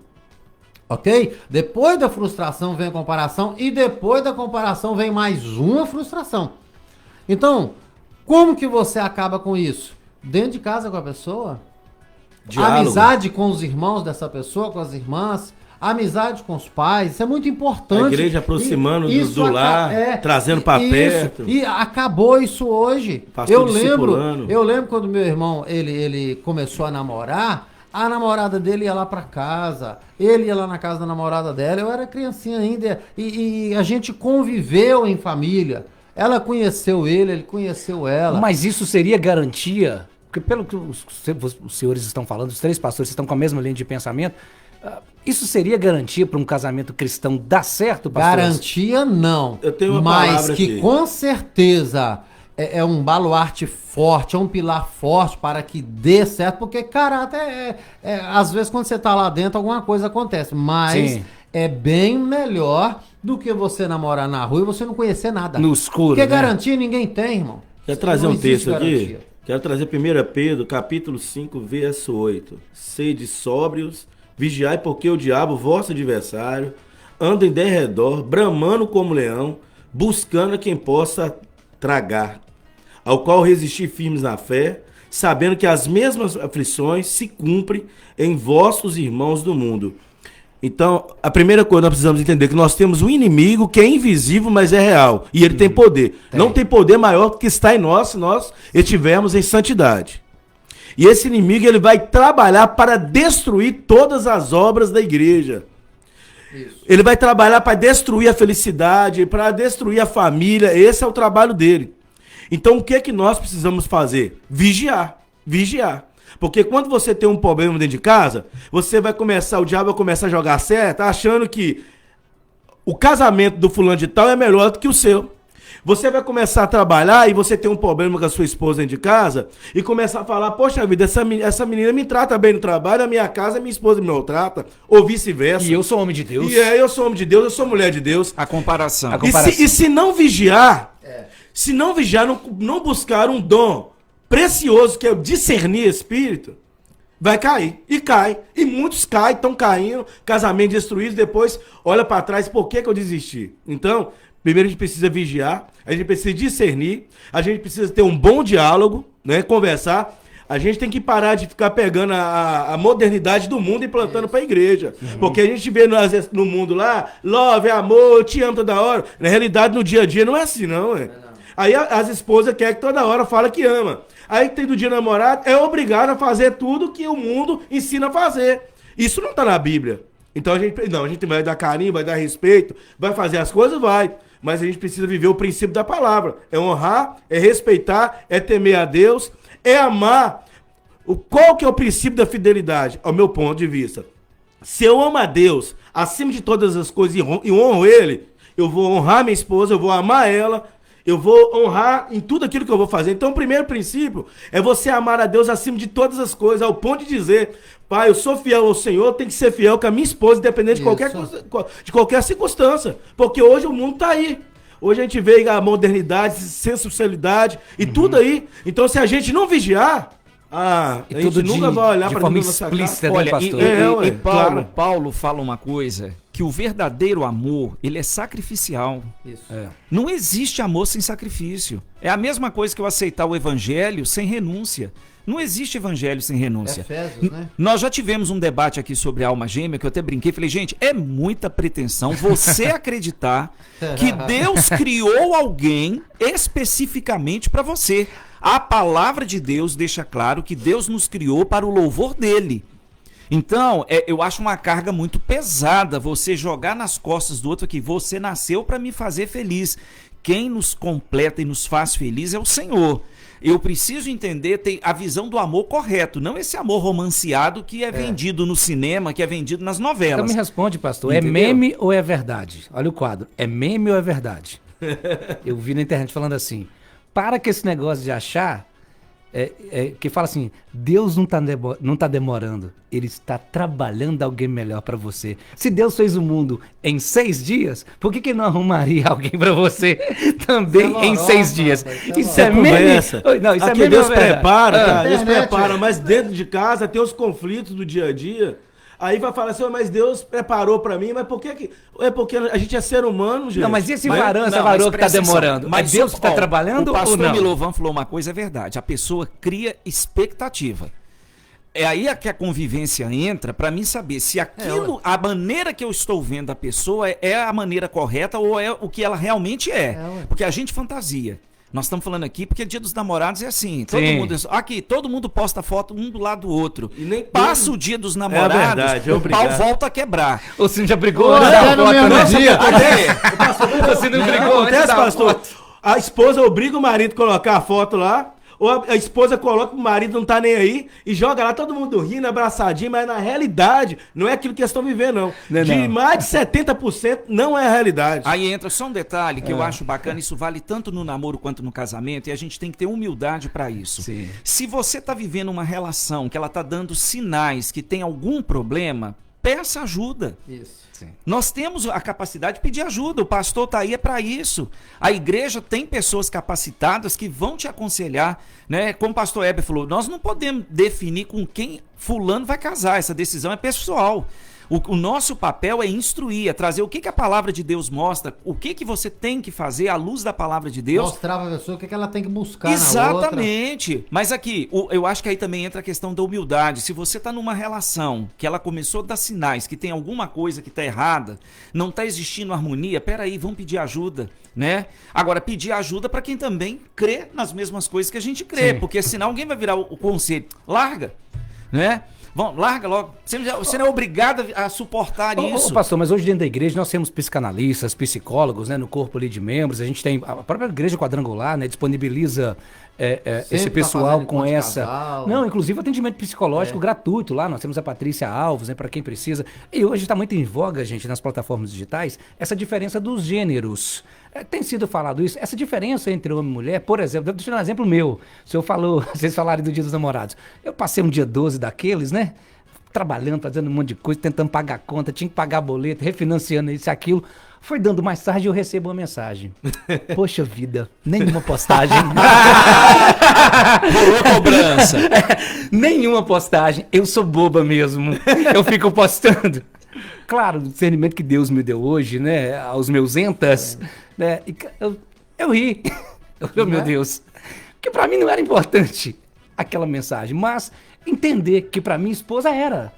Ok? Depois da frustração vem a comparação e depois da comparação vem mais uma frustração. Então, como que você acaba com isso? Dentro de casa com a pessoa? Diálogo. Amizade com os irmãos dessa pessoa, com as irmãs, amizade com os pais, isso é muito importante. A igreja aproximando do lar, trazendo para isso, perto. E acabou isso hoje. Pastor Eu lembro quando meu irmão, ele começou a namorar, a namorada dele ia lá para casa, ele ia lá na casa da namorada dela, eu era criancinha ainda, e a gente conviveu em família. Ela conheceu ele conheceu ela. Mas isso seria garantia? Porque pelo que os senhores estão falando, os três pastores estão com a mesma linha de pensamento, isso seria garantia para um casamento cristão dar certo, pastor? Garantia não. Eu tenho uma mas palavra que aqui. Com certeza é um baluarte forte, é um pilar forte para que dê certo, porque caráter às vezes quando você está lá dentro alguma coisa acontece, mas Sim. é bem melhor do que você namorar na rua e você não conhecer nada. No escuro, porque né? garantia ninguém tem, irmão. Quero trazer Não um existe texto aqui. garantia. Quero trazer 1 Pedro, capítulo 5, verso 8. Sede sóbrios, vigiai, porque o diabo, vosso adversário, anda em derredor, bramando como leão, buscando a quem possa tragar, ao qual resistir firmes na fé, sabendo que as mesmas aflições se cumprem em vossos irmãos do mundo. Então, a primeira coisa que nós precisamos entender é que nós temos um inimigo que é invisível, mas é real. E ele tem poder. Não tem poder maior do que está em nós se nós estivermos em santidade. E esse inimigo ele vai trabalhar para destruir todas as obras da igreja. Isso. Ele vai trabalhar para destruir a felicidade, para destruir a família. Esse é o trabalho dele. Então, o que é que nós precisamos fazer? Vigiar. Vigiar. Porque quando você tem um problema dentro de casa, o diabo vai começar a jogar certo, achando que o casamento do fulano de tal é melhor do que o seu. Você vai começar a trabalhar e você tem um problema com a sua esposa dentro de casa e começar a falar, poxa vida, essa menina me trata bem no trabalho, na minha casa minha esposa me maltrata, ou vice-versa. E eu sou homem de Deus. Eu sou homem de Deus, eu sou mulher de Deus. A comparação. E se não vigiar, não buscar um dom precioso, que é o discernir espírito, vai cair. E cai. E muitos caem, estão caindo, casamento destruído, depois olha para trás, por que eu desisti? Então, primeiro a gente precisa vigiar, a gente precisa discernir, a gente precisa ter um bom diálogo, né, conversar. A gente tem que parar de ficar pegando a modernidade do mundo e plantando para a igreja. Porque a gente vê no mundo lá, love, amor, eu te amo toda hora. Na realidade, no dia a dia não é assim, não. Aí as esposas querem que toda hora fala que ama. Aí tem do dia namorado, é obrigado a fazer tudo que o mundo ensina a fazer. Isso não está na Bíblia. Então a gente vai dar carinho, vai dar respeito, vai fazer as coisas, vai. Mas a gente precisa viver o princípio da palavra. É honrar, é respeitar, é temer a Deus, é amar. Qual que é o princípio da fidelidade, ao meu ponto de vista? Se eu amo a Deus acima de todas as coisas e honro Ele, eu vou honrar minha esposa, eu vou amar ela, eu vou honrar em tudo aquilo que eu vou fazer. Então o primeiro princípio é você amar a Deus acima de todas as coisas, ao ponto de dizer, pai, eu sou fiel ao Senhor, eu tenho que ser fiel com a minha esposa, independente de qualquer circunstância. Porque hoje o mundo está aí. Hoje a gente vê a modernidade, sensualidade e tudo aí. Então se a gente não vigiar, a gente nunca vai olhar para dentro da nossa casa. Olha, pastor? Paulo fala uma coisa, que o verdadeiro amor, ele é sacrificial. Isso. Não existe amor sem sacrifício. É a mesma coisa que eu aceitar o evangelho sem renúncia. Não existe evangelho sem renúncia. Efésios, né? Nós já tivemos um debate aqui sobre a alma gêmea, que eu até brinquei, falei, gente, é muita pretensão você acreditar que Deus criou alguém especificamente para você. A palavra de Deus deixa claro que Deus nos criou para o louvor dele. Então, eu acho uma carga muito pesada você jogar nas costas do outro que você nasceu para me fazer feliz. Quem nos completa e nos faz feliz é o Senhor. Eu preciso entender, ter a visão do amor correto, não esse amor romanceado que é vendido no cinema, que é vendido nas novelas. Então me responde, pastor, Entendeu? é meme ou é verdade? Olha o quadro, é meme ou é verdade? Eu vi na internet falando assim, para com esse negócio de achar, que fala assim, Deus não tá demorando, Ele está trabalhando alguém melhor para você. Se Deus fez o mundo em 6 dias, por que não arrumaria alguém para você também em 6 dias? Isso é meme? Não, isso Aqui é meme Deus ou verdade? prepara, cara, Deus Internet, prepara, mas dentro de casa tem os conflitos do dia a dia. Aí vai falar assim, mas Deus preparou pra mim, mas por que que... É porque a gente é ser humano, gente. Não, mas e esse Mas varão, essa não, varoa mas que tá presta atenção. demorando? Mas É Deus que tá trabalhando o ou pastor não? Milovan falou uma coisa, é verdade. A pessoa cria expectativa. É aí que a convivência entra para mim saber se aquilo, a maneira que eu estou vendo a pessoa é a maneira correta ou é o que ela realmente é. Porque a gente fantasia. Nós estamos falando aqui porque Dia dos Namorados é assim. Todo mundo posta foto um do lado do outro. E nem passa o Dia dos Namorados, verdade, o obrigado. pau volta a quebrar. Ou você já brigou? Até no mesmo dia. Você não brigou antes Acontece, da pastor? foto? A esposa obriga o marido a colocar a foto lá, ou a esposa coloca o marido não tá nem aí e joga lá todo mundo rindo, abraçadinho, mas na realidade não é aquilo que eles estão vivendo, não. Não. Mais de 70% não é a realidade. Aí entra só um detalhe que eu acho bacana, isso vale tanto no namoro quanto no casamento, e a gente tem que ter humildade para isso. Sim. Se você tá vivendo uma relação que ela tá dando sinais que tem algum problema, peça ajuda. Isso. Nós temos a capacidade de pedir ajuda, o pastor tá aí é para isso. A igreja tem pessoas capacitadas que vão te aconselhar, né? Como o pastor Heber falou, nós não podemos definir com quem fulano vai casar, essa decisão é pessoal. O nosso papel é instruir, é trazer o que a palavra de Deus mostra, o que você tem que fazer à luz da palavra de Deus. Mostrar pra pessoa o que ela tem que buscar na outra. Exatamente. Mas aqui, eu acho que aí também entra a questão da humildade. Se você está numa relação que ela começou a dar sinais que tem alguma coisa que está errada, não está existindo harmonia, peraí, vamos pedir ajuda, né? Agora, pedir ajuda para quem também crê nas mesmas coisas que a gente crê, porque senão alguém vai virar o conselho. Larga, né? Vamos, larga logo. Você não é obrigado a suportar isso. Pastor, mas hoje dentro da igreja nós temos psicanalistas, psicólogos, né, no corpo ali de membros. A gente tem a própria igreja quadrangular, né, disponibiliza esse tá pessoal fazendo com encontro de essa... casal. Não, inclusive atendimento psicológico gratuito lá. Nós temos a Patrícia Alves, né, para quem precisa. E hoje está muito em voga, gente, nas plataformas digitais, essa diferença dos gêneros. Tem sido falado isso, essa diferença entre homem e mulher, por exemplo, deixa eu dar um exemplo meu. Vocês falaram do Dia dos Namorados. Eu passei um dia 12 daqueles, né? Trabalhando, fazendo um monte de coisa, tentando pagar conta, tinha que pagar boleto, refinanciando isso e aquilo. Foi dando mais tarde e eu recebo uma mensagem. Poxa vida, nenhuma postagem. Rolou cobrança. Nenhuma postagem. Eu sou boba mesmo. Eu fico postando. Claro, o discernimento que Deus me deu hoje, né? Aos meus entas, né? E eu ri. Meu Deus. Porque pra mim não era importante aquela mensagem, mas entender que pra minha esposa era.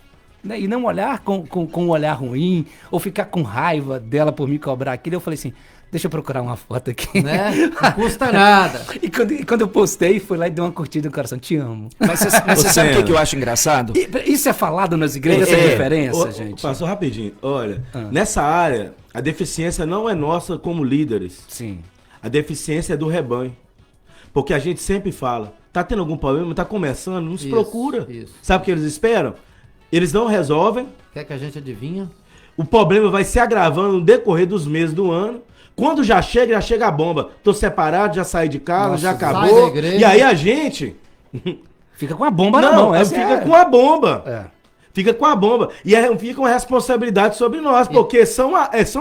Né? E não olhar com um olhar ruim, ou ficar com raiva dela por me cobrar aquilo. Eu falei assim, deixa eu procurar uma foto aqui. Né? Não custa nada. E quando eu postei, fui lá e dei uma curtida no coração. Te amo. Mas você sabe o que eu acho engraçado? Isso é falado nas igrejas, essa diferença, gente? Passou rapidinho. Olha, nessa área, a deficiência não é nossa como líderes. Sim. A deficiência é do rebanho. Porque a gente sempre fala, tá tendo algum problema, tá começando, nos procura. Isso. Sabe o que eles esperam? Eles não resolvem. Quer que a gente adivinha? O problema vai se agravando no decorrer dos meses do ano. Quando já chega a bomba. Tô separado, já saí de casa, Nossa, já sai acabou. da igreja. E aí a gente... Fica com a bomba na mão. Essa fica com a bomba. É. Fica com a bomba. E fica uma responsabilidade sobre nós, porque são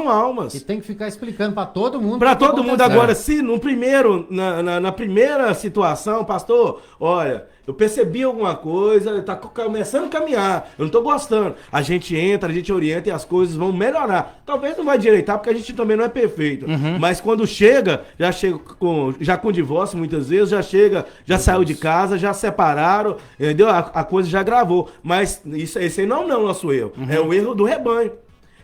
almas. E tem que ficar explicando pra todo mundo. Pra o que todo mundo aconteceu. agora, se no primeiro, na primeira situação, pastor, olha, eu percebi alguma coisa, tá começando a caminhar, eu não tô gostando. A gente entra, a gente orienta e as coisas vão melhorar. Talvez não vai direitar, porque a gente também não é perfeito. Mas quando chega com divórcio muitas vezes, já saiu de casa, já separaram, entendeu? A coisa já gravou. Mas esse aí não é o nosso erro. É o erro do rebanho.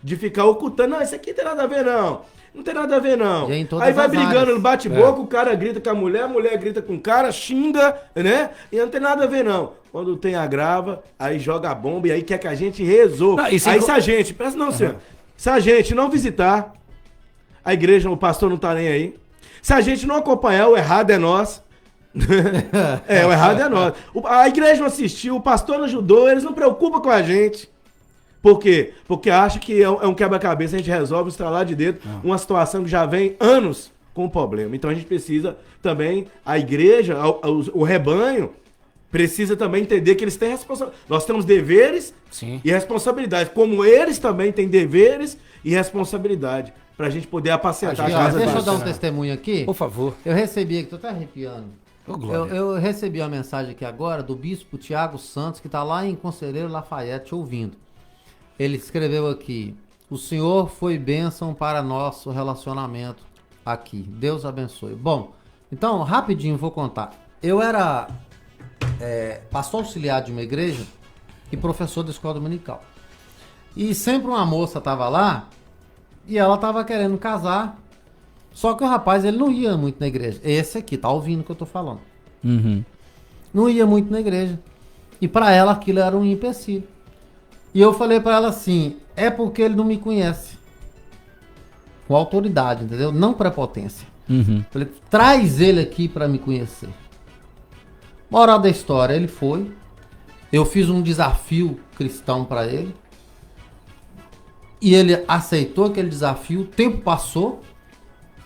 De ficar ocultando, não, isso aqui não tem nada a ver, não. Não tem nada a ver, não. E em todas Aí vai as brigando áreas. no bate-boca, o cara grita com a mulher grita com o cara, xinga, né? E não tem nada a ver, não. Quando tem a grava, aí joga a bomba e aí quer que a gente resolva. Não, Aí se a gente, presta não, senhor. Se a gente não visitar a igreja, o pastor não tá nem aí. Se a gente não acompanhar, o errado é nós. O errado é nós. A igreja não assistiu, o pastor não ajudou, eles não preocupam com a gente. Por quê? Porque acha que é um quebra-cabeça, a gente resolve estralar de dedo uma situação que já vem anos com o problema. Então a gente precisa também, a igreja, o rebanho, precisa também entender que eles têm responsabilidade. Nós temos deveres e responsabilidades, como eles também têm deveres e responsabilidade, pra gente poder apacentar Aqui, a ó, casa deixa eu deles. dar um testemunho aqui. Por favor. Eu recebi aqui, tô até arrepiando. Ô, glória. Eu recebi uma mensagem aqui agora do bispo Tiago Santos, que está lá em Conselheiro Lafayette ouvindo. Ele escreveu aqui: o Senhor foi bênção para nosso relacionamento aqui. Deus abençoe. Bom, então, rapidinho vou contar. Eu era pastor auxiliar de uma igreja e professor da escola dominical. E sempre uma moça estava lá e ela estava querendo casar. Só que o rapaz, ele não ia muito na igreja. Esse aqui, tá ouvindo o que eu tô falando. Não ia muito na igreja. E pra ela aquilo era um empecilho. E eu falei pra ela assim, é porque ele não me conhece. Com autoridade, entendeu? Não prepotência. Falei, traz ele aqui pra me conhecer. Moral da história, ele foi. Eu fiz um desafio cristão pra ele. E ele aceitou aquele desafio. O tempo passou.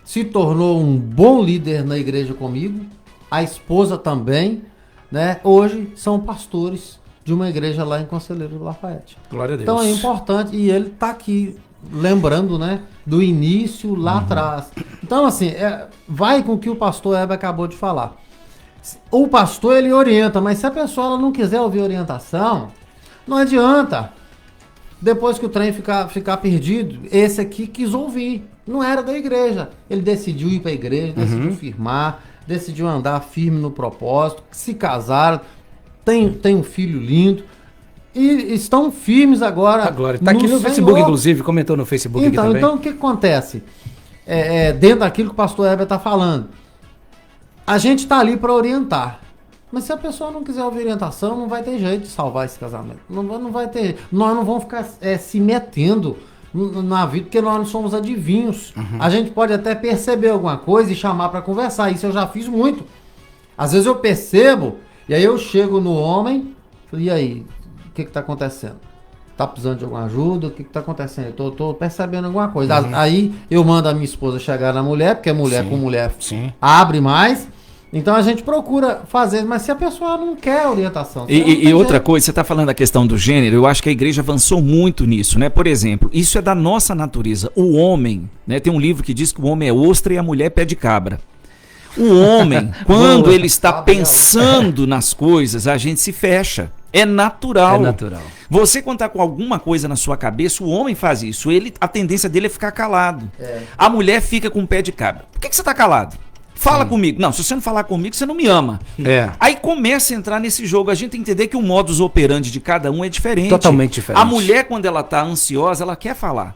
Se tornou um bom líder na igreja comigo, a esposa também, né? Hoje são pastores de uma igreja lá em Conselheiro do Lafayette. Glória a Deus. Então é importante, e ele tá aqui lembrando, né, do início lá atrás. Então assim, vai com o que o pastor Heber acabou de falar. O pastor, ele orienta, mas se a pessoa ela não quiser ouvir orientação, não adianta. Depois que o trem ficar perdido, esse aqui quis ouvir. Não era da igreja. Ele decidiu ir para a igreja, decidiu firmar, decidiu andar firme no propósito, se casaram, tem um filho lindo e estão firmes agora. Glória. Tá aqui no Facebook, inclusive, comentou no Facebook aqui também. Então, o que acontece? Dentro daquilo que o pastor Heber está falando, a gente está ali para orientar. Mas se a pessoa não quiser ouvir orientação, não vai ter jeito de salvar esse casamento. Não vai ter. Nós não vamos ficar se metendo na vida, porque nós não somos adivinhos. A gente pode até perceber alguma coisa e chamar para conversar. Isso eu já fiz muito. Às vezes eu percebo, e aí eu chego no homem, e aí, o que está acontecendo? Tá precisando de alguma ajuda? O que está acontecendo? Eu tô percebendo alguma coisa. Aí eu mando a minha esposa chegar na mulher, porque mulher com mulher abre mais. Então a gente procura fazer, mas se a pessoa não quer orientação... E outra coisa, você está falando da questão do gênero, eu acho que a igreja avançou muito nisso, né? Por exemplo, isso é da nossa natureza. O homem, né? Tem um livro que diz que o homem é ostra e a mulher é pé de cabra. O homem, quando ele está pensando nas coisas, a gente se fecha. É natural. É natural. Você, quando está com alguma coisa na sua cabeça, o homem faz isso. A tendência dele é ficar calado. A mulher fica com o pé de cabra. Por que você está calado? Fala comigo. Não, se você não falar comigo, você não me ama. Aí começa a entrar nesse jogo. A gente tem que entender que o modus operandi de cada um é diferente. Totalmente diferente. A mulher, quando ela tá ansiosa, ela quer falar.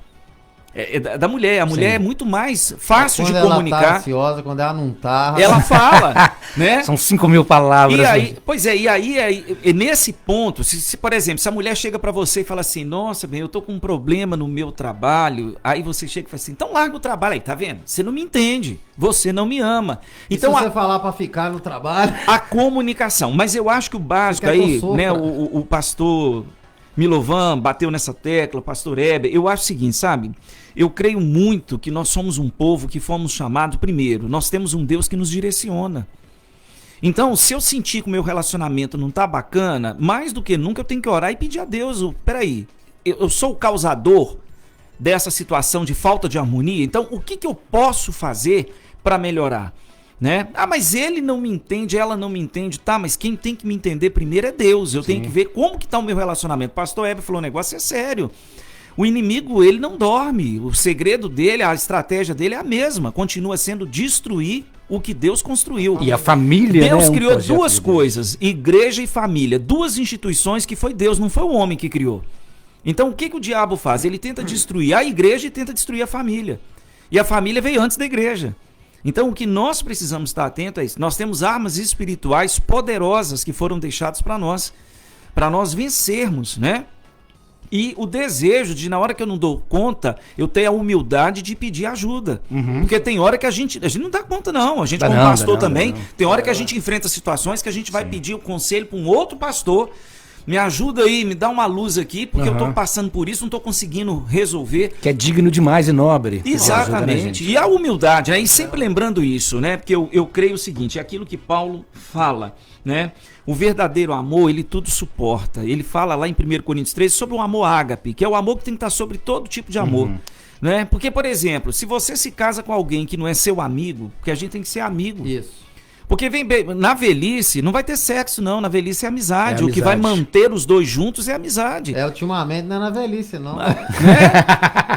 Da mulher. A mulher é muito mais fácil de comunicar. Quando ela tá ansiosa, quando ela não tá... Ela fala, né? São 5.000 palavras. E aí, e aí, nesse ponto, se, por exemplo, se a mulher chega pra você e fala assim, nossa, bem, eu tô com um problema no meu trabalho, aí você chega e fala assim, então larga o trabalho aí, tá vendo? Você não me entende, você não me ama. Então, se você falar pra ficar no trabalho... A comunicação, mas eu acho que o básico aí, né, o pastor Milovan bateu nessa tecla, o pastor Heber, eu acho o seguinte, sabe? Eu creio muito que nós somos um povo que fomos chamados, primeiro, nós temos um Deus que nos direciona. Então, se eu sentir que o meu relacionamento não tá bacana, mais do que nunca eu tenho que orar e pedir a Deus, peraí, eu sou o causador dessa situação de falta de harmonia, então o que eu posso fazer para melhorar? Né? Ah, mas ele não me entende, ela não me entende, tá, mas quem tem que me entender primeiro é Deus, eu tenho que ver como que tá o meu relacionamento. O pastor Heber falou, o negócio é sério. O inimigo, ele não dorme. O segredo dele, a estratégia dele é a mesma. Continua sendo destruir o que Deus construiu. E a família, Deus né, criou duas coisas, igreja e família. Duas instituições que foi Deus, não foi o homem que criou. Então, o que o diabo faz? Ele tenta destruir a igreja e tenta destruir a família. E a família veio antes da igreja. Então o que nós precisamos estar atento é isso. Nós temos armas espirituais poderosas que foram deixadas para nós vencermos, né? E o desejo de, na hora que eu não dou conta, eu ter a humildade de pedir ajuda. Porque tem hora que a gente não dá conta, não. A gente, como pastor também, tem hora que a gente enfrenta situações que a gente vai pedir o conselho para um outro pastor. Me ajuda aí, me dá uma luz aqui, porque eu estou passando por isso, não estou conseguindo resolver. Que é digno demais e nobre. Exatamente. E a humildade, né? E sempre lembrando isso, né? Porque eu creio o seguinte, é aquilo que Paulo fala, né? O verdadeiro amor, ele tudo suporta. Ele fala lá em 1 Coríntios 13 sobre o amor ágape, que é o amor que tem que estar sobre todo tipo de amor. Né? Porque, por exemplo, se você se casa com alguém que não é seu amigo, porque a gente tem que ser amigo. Isso. Porque na velhice não vai ter sexo, não. Na velhice é amizade. O que vai manter os dois juntos é amizade. Ultimamente não é na velhice, não.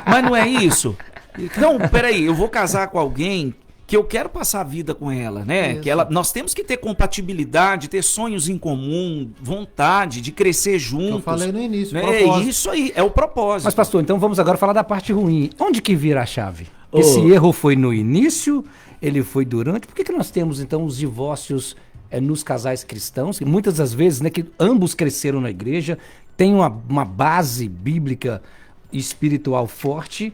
Mas não é isso. Então, peraí, eu vou casar com alguém que eu quero passar a vida com ela, né? Que nós temos que ter compatibilidade, ter sonhos em comum, vontade de crescer juntos. Eu falei no início. Né? É isso aí, é o propósito. Mas, pastor, então vamos agora falar da parte ruim. Onde que vira a chave? Esse erro foi no início, ele foi durante. Por que nós temos, então, os divórcios nos casais cristãos? Que muitas das vezes, né, que ambos cresceram na igreja, tem uma base bíblica e espiritual forte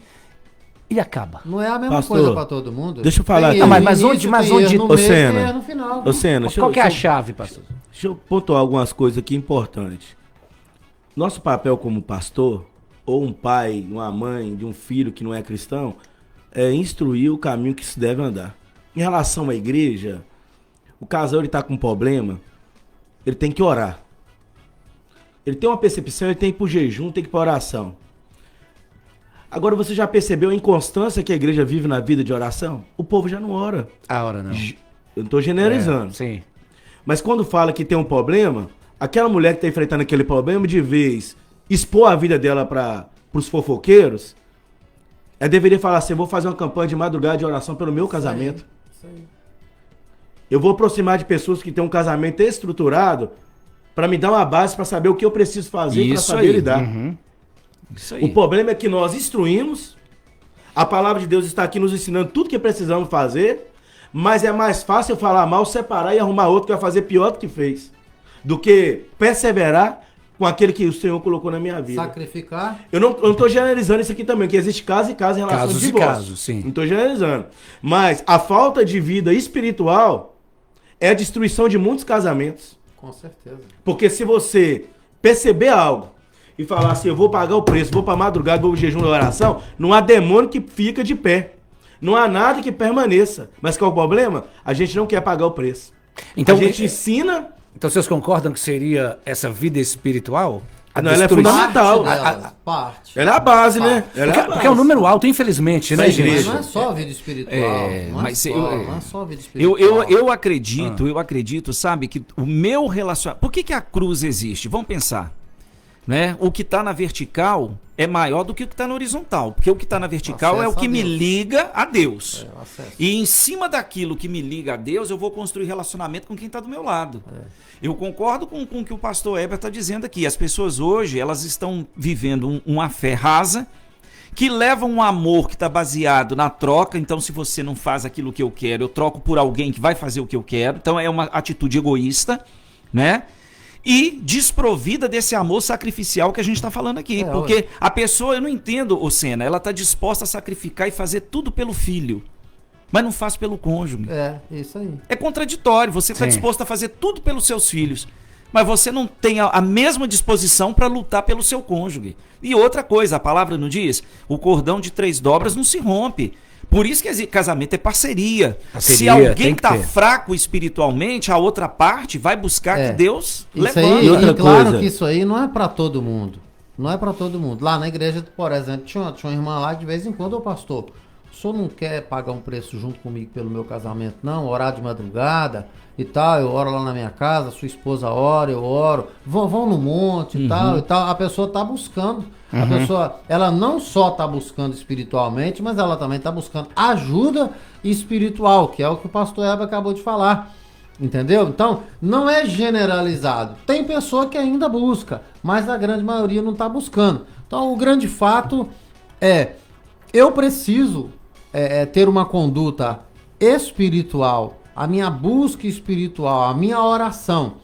e acaba. Não é a mesma coisa para todo mundo. Deixa eu falar aqui. Mas onde? Ô, Senna, qual que é a chave, pastor? Deixa eu pontuar algumas coisas aqui importantes. Nosso papel como pastor, ou um pai, uma mãe de um filho que não é cristão, é instruir o caminho que se deve andar. Em relação à igreja, o casal está com um problema, ele tem que orar. Ele tem uma percepção, ele tem que ir para o jejum, tem que ir para a oração. Agora, você já percebeu a inconstância que a igreja vive na vida de oração? O povo já não ora. A hora não. Eu não estou generalizando. Sim. Mas quando fala que tem um problema, aquela mulher que está enfrentando aquele problema, de vez expor a vida dela para os fofoqueiros, deveria falar assim: eu vou fazer uma campanha de madrugada de oração pelo meu casamento. Isso aí. Eu vou aproximar de pessoas que têm um casamento estruturado para me dar uma base para saber o que eu preciso fazer para saber lidar. Isso aí. O problema é que nós instruímos, a palavra de Deus está aqui nos ensinando tudo que precisamos fazer, mas é mais fácil eu falar mal, separar e arrumar outro que vai fazer pior do que fez, do que perseverar com aquele que o Senhor colocou na minha vida. Sacrificar. Eu não estou generalizando isso aqui também, que existe caso e caso em relação ao divórcio. Casos, sim. Não estou generalizando. Mas a falta de vida espiritual é a destruição de muitos casamentos. Com certeza. Porque se você perceber algo e falar assim: eu vou pagar o preço, vou para madrugada, vou pro jejum da oração, não há demônio que fica de pé. Não há nada que permaneça. Mas qual é o problema? A gente não quer pagar o preço. Então, a gente ensina... Então vocês concordam que seria essa vida espiritual? Não, ela é fundamental. Parte. Ela é a base, né? Porque é um número alto, infelizmente, né, gente? Mas não é só a vida espiritual. Não é só a vida espiritual. Eu acredito, sabe, que o meu relacionamento... Por que a cruz existe? Vamos pensar. Né? O que está na vertical é maior do que o que está na horizontal. Porque o que está na vertical é o que me liga a Deus. E em cima daquilo que me liga a Deus, eu vou construir relacionamento com quem está do meu lado. Eu concordo com o que o pastor Heber está dizendo aqui. As pessoas hoje, elas estão vivendo uma fé rasa, que leva um amor que está baseado na troca. Então, se você não faz aquilo que eu quero, eu troco por alguém que vai fazer o que eu quero. Então, é uma atitude egoísta, né? E desprovida desse amor sacrificial que a gente está falando aqui. Porque a pessoa, eu não entendo, Senna, ela está disposta a sacrificar e fazer tudo pelo filho, mas não faz pelo cônjuge. Isso aí. É contraditório. Você está disposto a fazer tudo pelos seus filhos, mas você não tem a mesma disposição para lutar pelo seu cônjuge. E outra coisa, a palavra não diz? O cordão de 3 dobras não se rompe. Por isso que casamento é parceria. Se alguém está fraco espiritualmente, a outra parte vai buscar que Deus levante. E claro que isso aí não é para todo mundo. Não é para todo mundo. Lá na igreja, por exemplo, tinha uma irmã lá, de vez em quando, ô pastor, o senhor não quer pagar um preço junto comigo pelo meu casamento, não? Orar de madrugada e tal, eu oro lá na minha casa, sua esposa ora, eu oro, vão no monte e tal. A pessoa está buscando. A pessoa, ela não só está buscando espiritualmente, mas ela também está buscando ajuda espiritual, que é o que o pastor Heber acabou de falar. Entendeu? Então, não é generalizado. Tem pessoa que ainda busca, mas a grande maioria não está buscando. Então, o grande fato é, eu preciso ter uma conduta espiritual, a minha busca espiritual, a minha oração,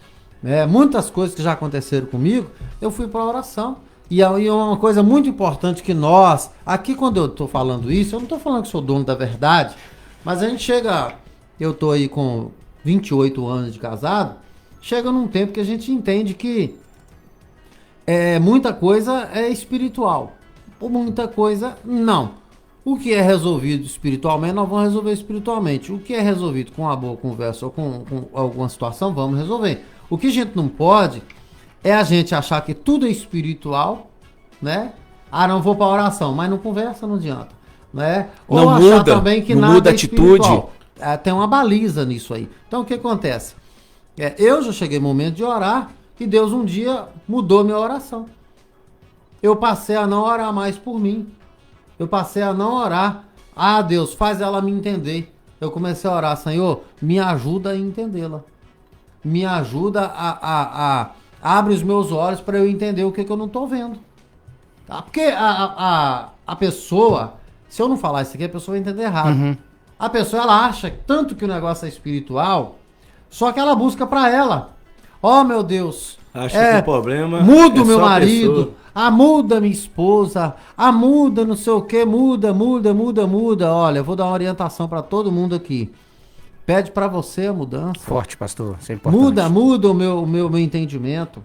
muitas coisas que já aconteceram comigo, eu fui para a oração. E aí uma coisa muito importante que nós, aqui quando eu estou falando isso, eu não estou falando que sou dono da verdade, mas a gente chega, eu estou aí com 28 anos de casado, chega num tempo que a gente entende que muita coisa é espiritual, muita coisa não. O que é resolvido espiritualmente, nós vamos resolver espiritualmente. O que é resolvido com uma boa conversa ou com alguma situação, vamos resolver. O que a gente não pode é a gente achar que tudo é espiritual, né? Não vou para oração, mas não conversa, não adianta, né? Ou não achar muda, também que não nada muda é atitude. Tem uma baliza nisso aí. Então o que acontece? Eu já cheguei no momento de orar e Deus um dia mudou minha oração. Eu passei a não orar mais por mim. Eu passei a não orar. Deus, faz ela me entender. Eu comecei a orar, Senhor, me ajuda a entendê-la. Me ajuda abre os meus olhos para eu entender o que eu não estou vendo. Tá? Porque a pessoa, se eu não falar isso aqui, a pessoa vai entender errado. Uhum. A pessoa, ela acha tanto que o negócio é espiritual, só que ela busca para ela. Oh, meu Deus. Acho que o problema muda o meu só a marido. pessoa. Muda minha esposa. Muda não sei o que. Muda. Olha, eu vou dar uma orientação para todo mundo aqui. Pede para você a mudança. Forte, pastor. Isso é importante. Muda o meu entendimento.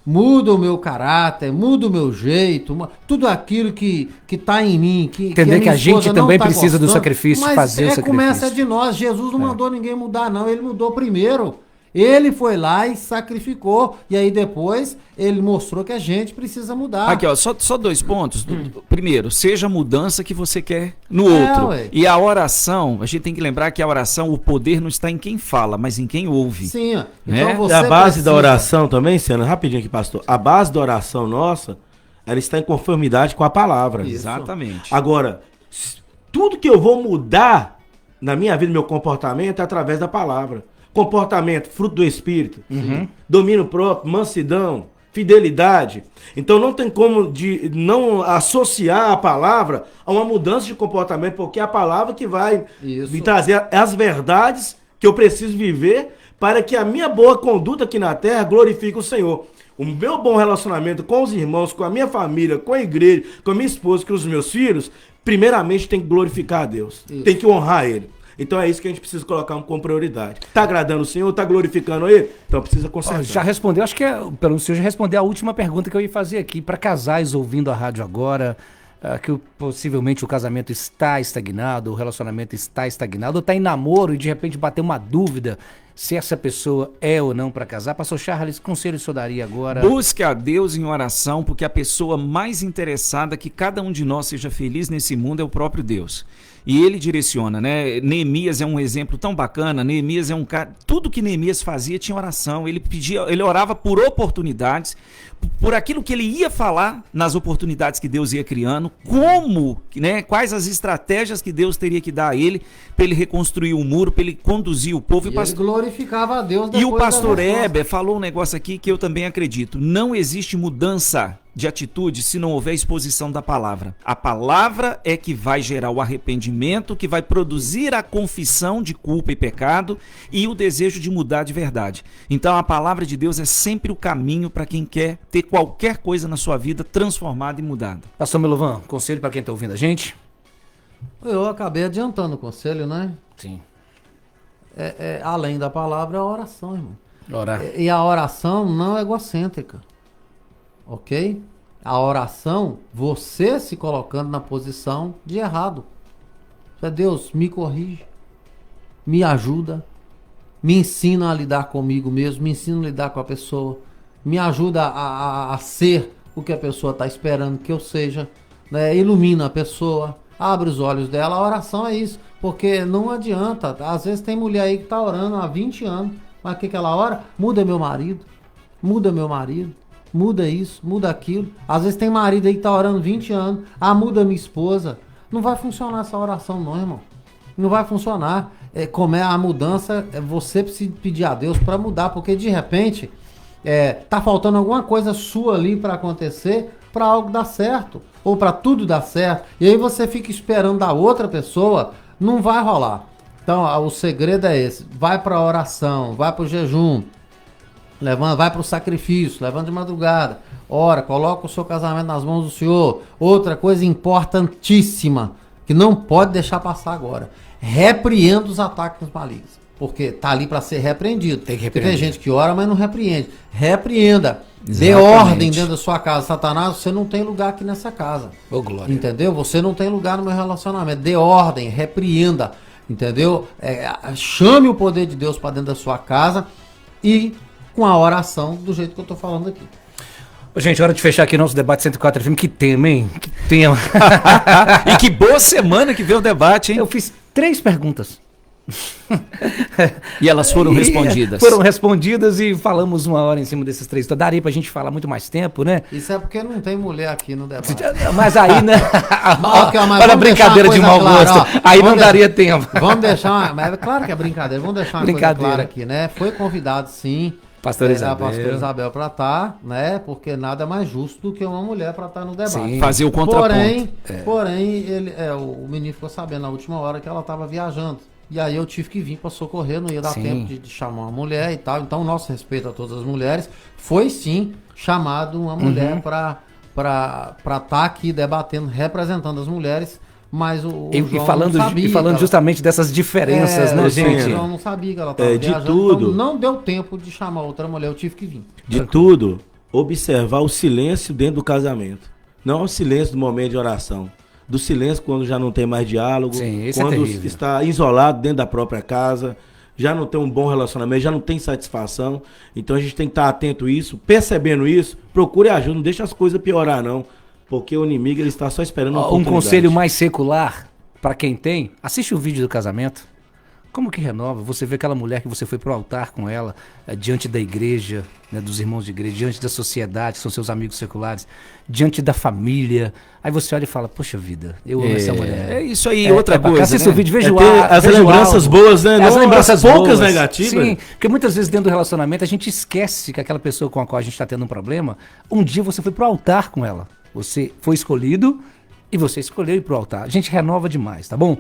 Muda o meu caráter. Muda o meu jeito. Tudo aquilo que tá em mim. Entender que a gente também precisa do sacrifício, mas fazer o sacrifício. Começa de nós. Jesus não mandou ninguém mudar, não. Ele mudou primeiro. Ele foi lá e sacrificou. E aí depois ele mostrou que a gente precisa mudar. Aqui, ó, só 2 pontos. Primeiro, seja a mudança que você quer no outro. Ué. E a oração, a gente tem que lembrar que a oração, o poder não está em quem fala, mas em quem ouve. Sim, ó. Né? Então você E a base precisa... da oração também, Sena, rapidinho aqui, pastor. A base da oração nossa, ela está em conformidade com a palavra. Isso. Exatamente. Agora, tudo que eu vou mudar na minha vida, meu comportamento, é através da palavra. Comportamento, fruto do Espírito, domínio próprio, mansidão, fidelidade. Então não tem como não associar a palavra a uma mudança de comportamento, porque é a palavra que vai me trazer as verdades que eu preciso viver para que a minha boa conduta aqui na terra glorifique o Senhor. O meu bom relacionamento com os irmãos, com a minha família, com a igreja, com a minha esposa, com os meus filhos, primeiramente tem que glorificar a Deus, tem que honrar Ele. Então é isso que a gente precisa colocar como prioridade. Tá agradando o Senhor? Tá glorificando Ele? Então precisa consertar. Já respondeu, acho que pelo senhor já respondeu a última pergunta que eu ia fazer aqui. Para casais ouvindo a rádio agora, que possivelmente o casamento está estagnado, o relacionamento está estagnado, ou está em namoro e de repente bateu uma dúvida se essa pessoa é ou não para casar. Pastor Charles, que conselho o senhor daria agora? Busque a Deus em oração, porque a pessoa mais interessada que cada um de nós seja feliz nesse mundo é o próprio Deus. E ele direciona, né? Neemias é um exemplo tão bacana. Neemias é um cara. Tudo que Neemias fazia tinha oração. Ele orava por oportunidades, por aquilo que ele ia falar nas oportunidades que Deus ia criando, né? Quais as estratégias que Deus teria que dar a ele para ele reconstruir o muro, para ele conduzir o povo. E ele glorificava a Deus. E o pastor Heber falou um negócio aqui que eu também acredito. Não existe mudança de atitude se não houver exposição da palavra. A palavra é que vai gerar o arrependimento, que vai produzir a confissão de culpa e pecado e o desejo de mudar de verdade. Então a palavra de Deus é sempre o caminho para quem quer ter qualquer coisa na sua vida transformada e mudada. Pastor Melovan, conselho para quem está ouvindo a gente? Eu acabei adiantando o conselho, né? Sim. Além da palavra, é a oração, irmão. Orar. E a oração não é egocêntrica. Ok? A oração, você se colocando na posição de errado. Deus, me corrige, me ajuda, me ensina a lidar comigo mesmo, me ensina a lidar com a pessoa, me ajuda a ser o que a pessoa está esperando que eu seja, né? Ilumina a pessoa, abre os olhos dela. A oração é isso, porque não adianta. Às vezes tem mulher aí que está orando há 20 anos, mas o que ela ora? Muda meu marido, muda isso, muda aquilo. Às vezes tem marido aí que tá orando 20 anos. Muda minha esposa. Não vai funcionar essa oração não, irmão. Não vai funcionar. Como é a mudança, você precisa pedir a Deus para mudar. Porque de repente, tá faltando alguma coisa sua ali para acontecer. para algo dar certo, ou para tudo dar certo, e aí você fica esperando da outra pessoa, não vai rolar. Então, o segredo é esse, vai para a oração, vai para o jejum, vai para o sacrifício, levanta de madrugada, ora, coloca o seu casamento nas mãos do Senhor. Outra coisa importantíssima, que não pode deixar passar agora, repreenda os ataques malignos, porque tá ali para ser repreendido. Tem que repreender. Porque tem gente que ora, mas não repreende. Repreenda. Dê Exatamente. ordem dentro da sua casa. Satanás, você não tem lugar aqui nessa casa. Ô, glória. Entendeu? Você não tem lugar no meu relacionamento. Dê ordem, repreenda. Entendeu? Chame o poder de Deus para dentro da sua casa e com a oração do jeito que eu tô falando aqui. Ô, gente, hora de fechar aqui nosso debate 104 FM. Que tema, hein? Que tema. E que boa semana que veio o debate, hein? Eu fiz 3 perguntas. E elas foram respondidas. Foram respondidas e falamos 1 hora em cima desses 3. Então daria pra gente falar muito mais tempo, né? Isso é porque não tem mulher aqui no debate. Mas aí, né? Mas Olha a brincadeira de mau gosto. Aí não daria tempo. Vamos deixar mas é claro que é brincadeira. Vamos deixar uma coisa clara aqui, né? Foi convidado, sim, Pastor Isabel. a pastora Isabel para estar, né? Porque nada mais justo do que uma mulher para estar no debate. Sim. Fazer o contraponto. Porém, o menino ficou sabendo na última hora que ela estava viajando. E aí eu tive que vir para socorrer, não ia dar Sim. tempo de chamar uma mulher e tal. Então, nosso respeito a todas as mulheres. Foi sim chamado uma mulher para estar aqui debatendo, representando as mulheres. Mas o João falando, não sabia. E falando justamente dessas diferenças, né, gente? O João não sabia que ela estava de viajando, tudo. então não deu tempo de chamar outra mulher, eu tive que vir. De tudo, observar o silêncio dentro do casamento. Não o silêncio do momento de oração. Do silêncio quando já não tem mais diálogo, Sim, esse é quando terrível. está isolado dentro da própria casa, já não tem um bom relacionamento, já não tem satisfação. Então a gente tem que estar atento a isso, percebendo isso, procure ajuda, não deixe as coisas piorar não, porque o inimigo ele está só esperando uma Um oportunidade. conselho mais secular para quem tem, assiste o vídeo do casamento. Como que renova? Você vê aquela mulher que você foi pro altar com ela, diante da igreja, né, dos irmãos de igreja, diante da sociedade, que são seus amigos seculares, diante da família. Aí você olha e fala, poxa vida, eu amo essa mulher. É isso aí, outra coisa, Assista né? o vídeo, veja o As veja o lembranças alvo. boas, né? As Não lembranças as poucas boas. negativas. Sim, porque muitas vezes dentro do relacionamento a gente esquece que aquela pessoa com a qual a gente está tendo um problema, um dia você foi pro altar com ela. Você foi escolhido e você escolheu ir pro altar. A gente renova demais, tá bom?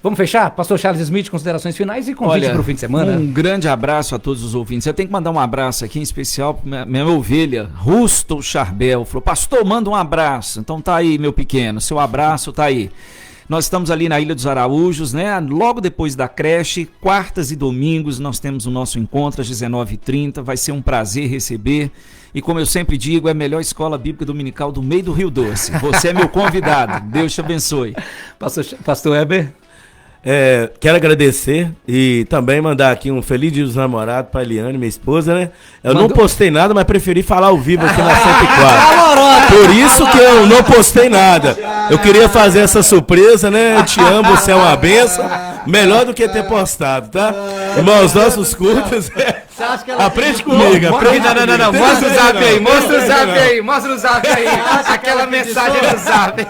Vamos fechar? Pastor Charles Smith, considerações finais e convite pro fim de semana. Um grande abraço a todos os ouvintes. Eu tenho que mandar um abraço aqui em especial para minha ovelha, Rusto Charbel. Falou, pastor, manda um abraço. Então tá aí, meu pequeno, seu abraço tá aí. Nós estamos ali na Ilha dos Araújos, né? Logo depois da creche, quartas e domingos, nós temos o nosso encontro às 19h30. Vai ser um prazer receber. E como eu sempre digo, é a melhor escola bíblica dominical do meio do Rio Doce. Você é meu convidado. Deus te abençoe. Pastor Heber? Quero agradecer e também mandar aqui um feliz dia dos namorados para Eliane, minha esposa, né? Eu não postei nada, mas preferi falar ao vivo aqui na 104. Por isso que eu não postei nada. Eu queria fazer essa surpresa, né? Eu te amo, você é uma benção. Melhor do que ter postado, tá? Irmãos, nossos cultos. Aprende comigo, aprende. Não. Mostra o zap aí, mostra o zap aí, mostra o zap aí. Aquela mensagem do zap.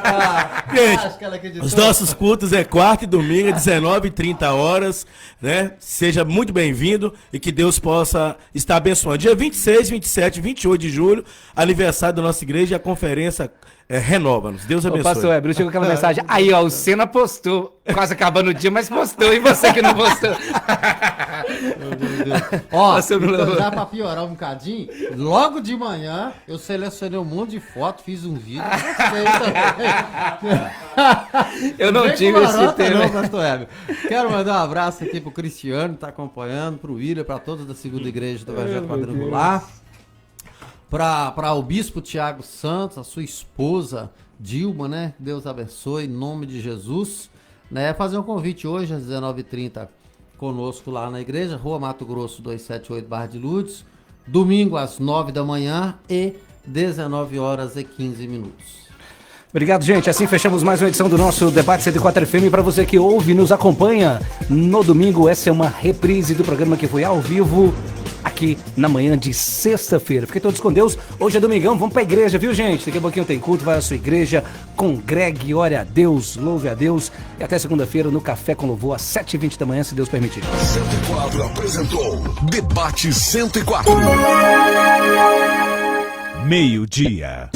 Gente, os nossos cultos é quarta e domingo, 19h30, né? Seja muito bem-vindo e que Deus possa estar abençoando. Dia 26, 27, 28 de julho, aniversário da nossa igreja e a conferência Renova-nos. Deus abençoe. Pastor Heber, chegou aquela mensagem. Aí, ó, o Senna postou. Quase acabando o dia, mas postou. E você que não postou? Ó, então, já pra piorar um bocadinho, logo de manhã eu selecionei um monte de fotos, fiz um vídeo. Eu não tive esse tema. Não, pastor Heber. Quero mandar um abraço aqui pro Cristiano, que tá acompanhando, pro William, pra todos da segunda igreja do Evangelho Quadrangular. Para o bispo Tiago Santos, a sua esposa Dilma, né? Deus abençoe, em nome de Jesus. Né? Fazer um convite hoje às 19h30 conosco lá na igreja, Rua Mato Grosso 278, Barra de Lourdes. Domingo às 9 da manhã e 19h15. Obrigado, gente. Assim fechamos mais uma edição do nosso Debate 104 FM. Para você que ouve e nos acompanha no domingo, essa é uma reprise do programa que foi ao vivo aqui na manhã de sexta-feira. Fiquem todos com Deus. Hoje é domingão, vamos pra igreja, viu, gente? Daqui a pouquinho tem culto, vai à sua igreja, congregue, ore a Deus, louve a Deus. E até segunda-feira no Café com Louvor, às 7h20 da manhã, se Deus permitir. 104 apresentou Debate 104. Meio-dia.